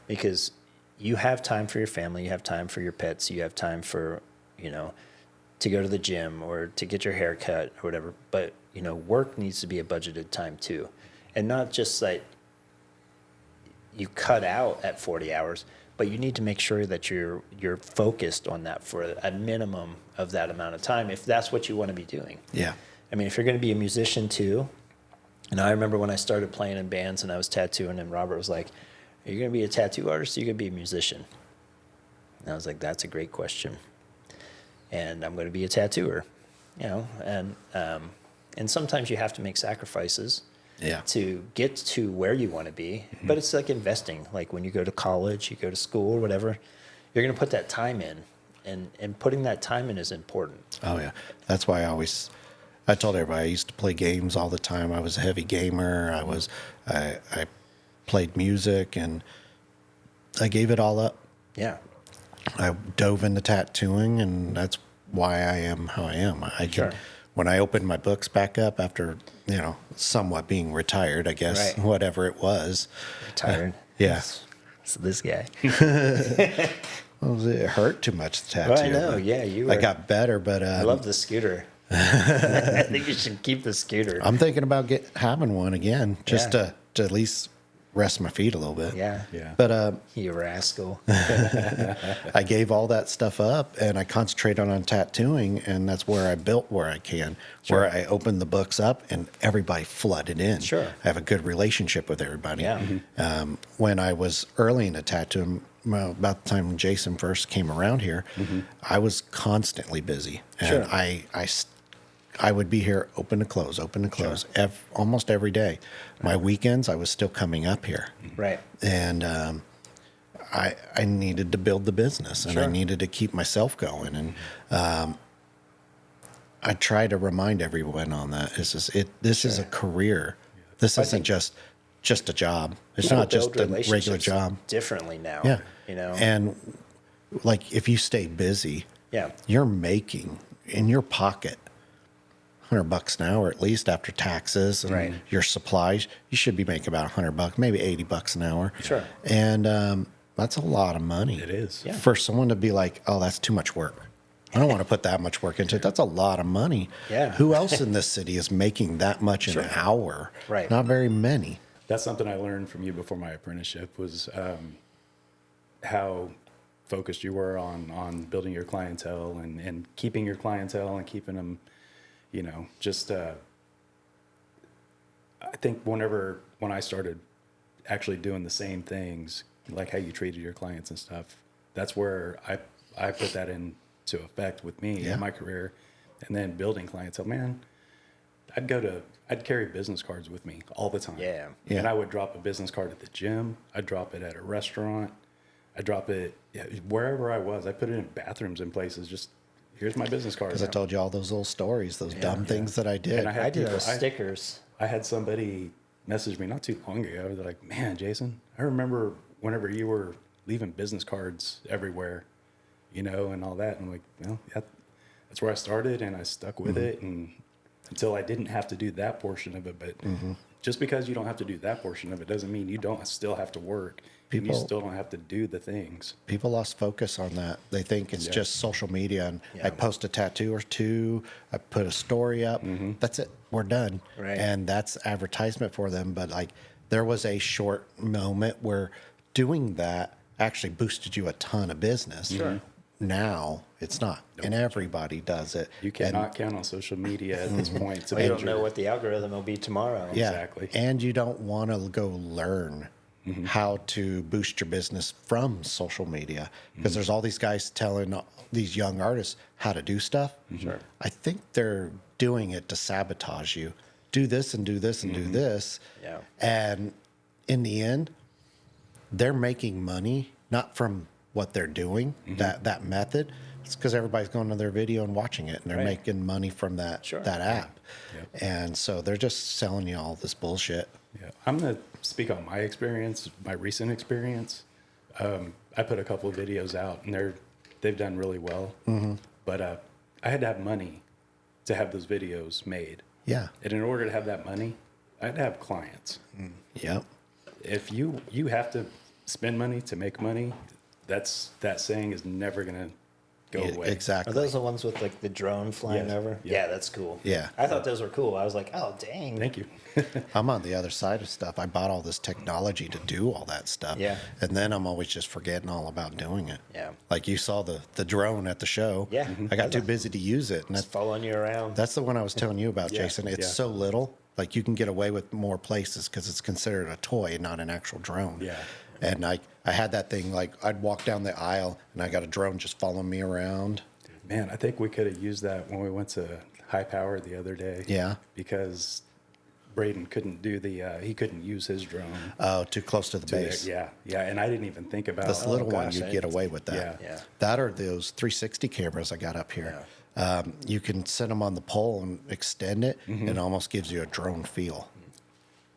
S2: Because you have time for your family, you have time for your pets, you have time for, to go to the gym or to get your hair cut or whatever. But, work needs to be a budgeted time too. And not just like you cut out at 40 hours, but you need to make sure that you're focused on that for a minimum of that amount of time, if that's what you want to be doing.
S1: Yeah.
S2: I mean, if you're going to be a musician too, and I remember when I started playing in bands and I was tattooing, and Robert was like, "Are you going to be a tattoo artist or are you going to be a musician?" And I was like, "That's a great question." And I'm going to be a tattooer, and sometimes you have to make sacrifices.
S1: Yeah.
S2: To get to where you want to be. But it's like investing. Like when you go to college, you go to school or whatever, you're going to put that time in. And putting that time in is important.
S1: Oh, yeah. That's why I told everybody I used to play games all the time. I was a heavy gamer. I played music, and I gave it all up.
S2: Yeah.
S1: I dove into tattooing, and that's why I am how I am.
S2: Sure.
S1: When I opened my books back up after, somewhat being retired, I guess,
S2: Right.
S1: whatever it was.
S2: Tired.
S1: Yeah.
S2: So this guy.
S1: Well, it hurt too much, the tattoo.
S2: Well, I know. Yeah, you were.
S1: I got better, but
S2: I love the scooter. I think you should keep the scooter.
S1: I'm thinking about having one again, just
S2: Yeah.
S1: to at least rest my feet a little bit.
S2: Yeah.
S3: Yeah.
S1: But
S2: You rascal.
S1: I gave all that stuff up, and I concentrated on tattooing, and that's where I built where I can, where I opened the books up, and everybody flooded in.
S2: Sure.
S1: I have a good relationship with everybody.
S2: Yeah.
S1: When I was early into tattooing, well, about the time Jason first came around here, I was constantly busy, and
S2: Sure.
S1: I would be here open to close, almost every day. My weekends, I was still coming up here.
S2: Right.
S1: And I needed to build the business, and I
S2: Sure.
S1: needed to keep myself going. And I try to remind everyone on that. This is a career. This isn't just a job. It's
S2: People
S1: not just
S2: build
S1: a regular
S2: relationships
S1: job.
S2: differently now.
S1: Yeah.
S2: And
S1: And like if you stay busy,
S2: yeah.
S1: you're making in your pocket $100 an hour at least after taxes and
S2: Right.
S1: your supplies. You should be making about $100, maybe $80 an hour.
S2: Sure.
S1: And that's a lot of money.
S3: It is.
S2: Yeah.
S1: For someone to be like, "Oh, that's too much work. I don't want to put that much work into it." That's a lot of money.
S2: Yeah.
S1: Who else in this city is making that much in an hour?
S2: Right.
S1: Not very many.
S3: That's something I learned from you before my apprenticeship was how focused you were on building your clientele and keeping your clientele and keeping them, just I think when I started actually doing the same things, like how you treated your clients and stuff, that's where I put that into effect with me
S1: Yeah.
S3: in my career. And then building clientele, man, I'd carry business cards with me all the time.
S2: Yeah.
S1: Yeah.
S3: And I would drop a business card at the gym. I'd drop it at a restaurant. I'd drop it wherever I was. I put it in bathrooms and places. Just, here's my business card.
S1: Because I told you all those little stories, those dumb things that I did.
S3: And
S2: I did
S3: people-
S2: those stickers.
S3: I had somebody message me not too long ago. They're like, "Man, Jason, I remember whenever you were leaving business cards everywhere, and all that." And I'm like, "Well, yeah, that's where I started, and I stuck with it, and until I didn't have to do that portion of it. But just because you don't have to do that portion of it doesn't mean you don't still have to work. And you
S1: People-
S3: still don't have to do the things."
S1: People lost focus on that. They think it's just social media, and
S2: Yeah.
S1: I post a tattoo or two, I put a story up, that's it, we're done.
S2: Right.
S1: And that's advertisement for them. But like there was a short moment where doing that actually boosted you a ton of business.
S2: Sure.
S1: Now it's not, and everybody does it.
S3: You cannot count on social media at this point. To
S2: Well, you don't
S3: measure-
S2: know what the algorithm will be tomorrow.
S1: Yeah,
S3: Exactly.
S1: and you don't want to go learn how to boost your business from social media because there's all these guys telling these young artists how to do stuff.
S2: Sure.
S1: I think they're doing it to sabotage you. Do this and do this and do this.
S2: Yeah.
S1: And in the end, they're making money not from what they're doing, that method. It's because everybody's going to their video and watching it, and they're
S2: Right.
S1: making money from that
S2: Sure.
S1: that app.
S3: Yep.
S1: And so they're just selling you all this bullshit.
S3: Yeah, I'm going to speak on my experience, my recent experience. I put a couple of videos out, and they've done really well. But I had to have money to have those videos made.
S1: Yeah.
S3: And in order to have that money, I had to have clients.
S1: Yep.
S3: If you have to spend money to make money, that saying is never going to go away.
S1: Exactly.
S2: Are those the ones with like the drone flying
S3: Yes.
S2: over?
S3: Yeah.
S2: Yeah, that's cool.
S1: Yeah.
S2: I thought those were cool. I was like, oh, dang.
S3: Thank you.
S1: I'm on the other side of stuff. I bought all this technology to do all that stuff.
S2: Yeah.
S1: And then I'm always just forgetting all about doing it.
S2: Yeah.
S1: Like you saw the drone at the show.
S2: Yeah.
S1: I got too busy to use it. And
S2: Just following you around.
S1: that's the one I was telling you about,
S3: Yeah,
S1: Jason. It's
S3: yeah.
S1: so little. Like you can get away with more places because it's considered a toy, not an actual drone.
S3: Yeah.
S1: And I had that thing, like I'd walk down the aisle and I got a drone just following me around.
S3: Man, I think we could have used that when we went to High Power the other day.
S1: Yeah.
S3: Because Braden couldn't do he couldn't use his drone.
S1: Oh, too close to the base.
S3: Yeah, and I didn't even think about
S1: This little one,
S2: gosh,
S1: you'd
S2: I
S1: get
S2: didn't-
S1: away with that.
S3: Yeah.
S2: Yeah.
S1: That or those 360 cameras I got up here. You can set them on the pole and extend it. It almost gives you a drone feel.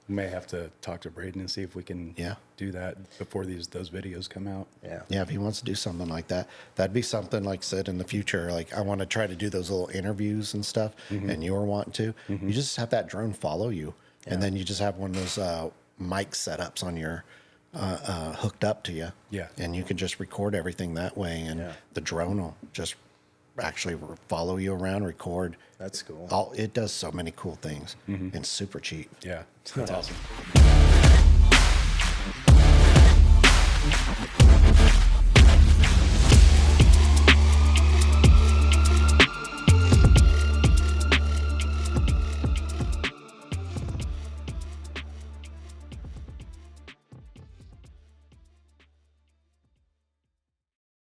S3: We may have to talk to Braden and see if we can
S1: Yeah.
S3: do that before those videos come out.
S2: Yeah.
S1: Yeah, if he wants to do something like that, that'd be something like said in the future. Like I want to try to do those little interviews and stuff, and you were wanting to. You just have that drone follow you, and then you just have one of those mic setups on your hooked up to you.
S3: Yeah.
S1: and you can just record everything that way, and
S2: Yeah.
S1: the drone will just actually follow you around, record.
S2: That's cool.
S1: It does so many cool things and super cheap.
S3: Yeah, that's awesome.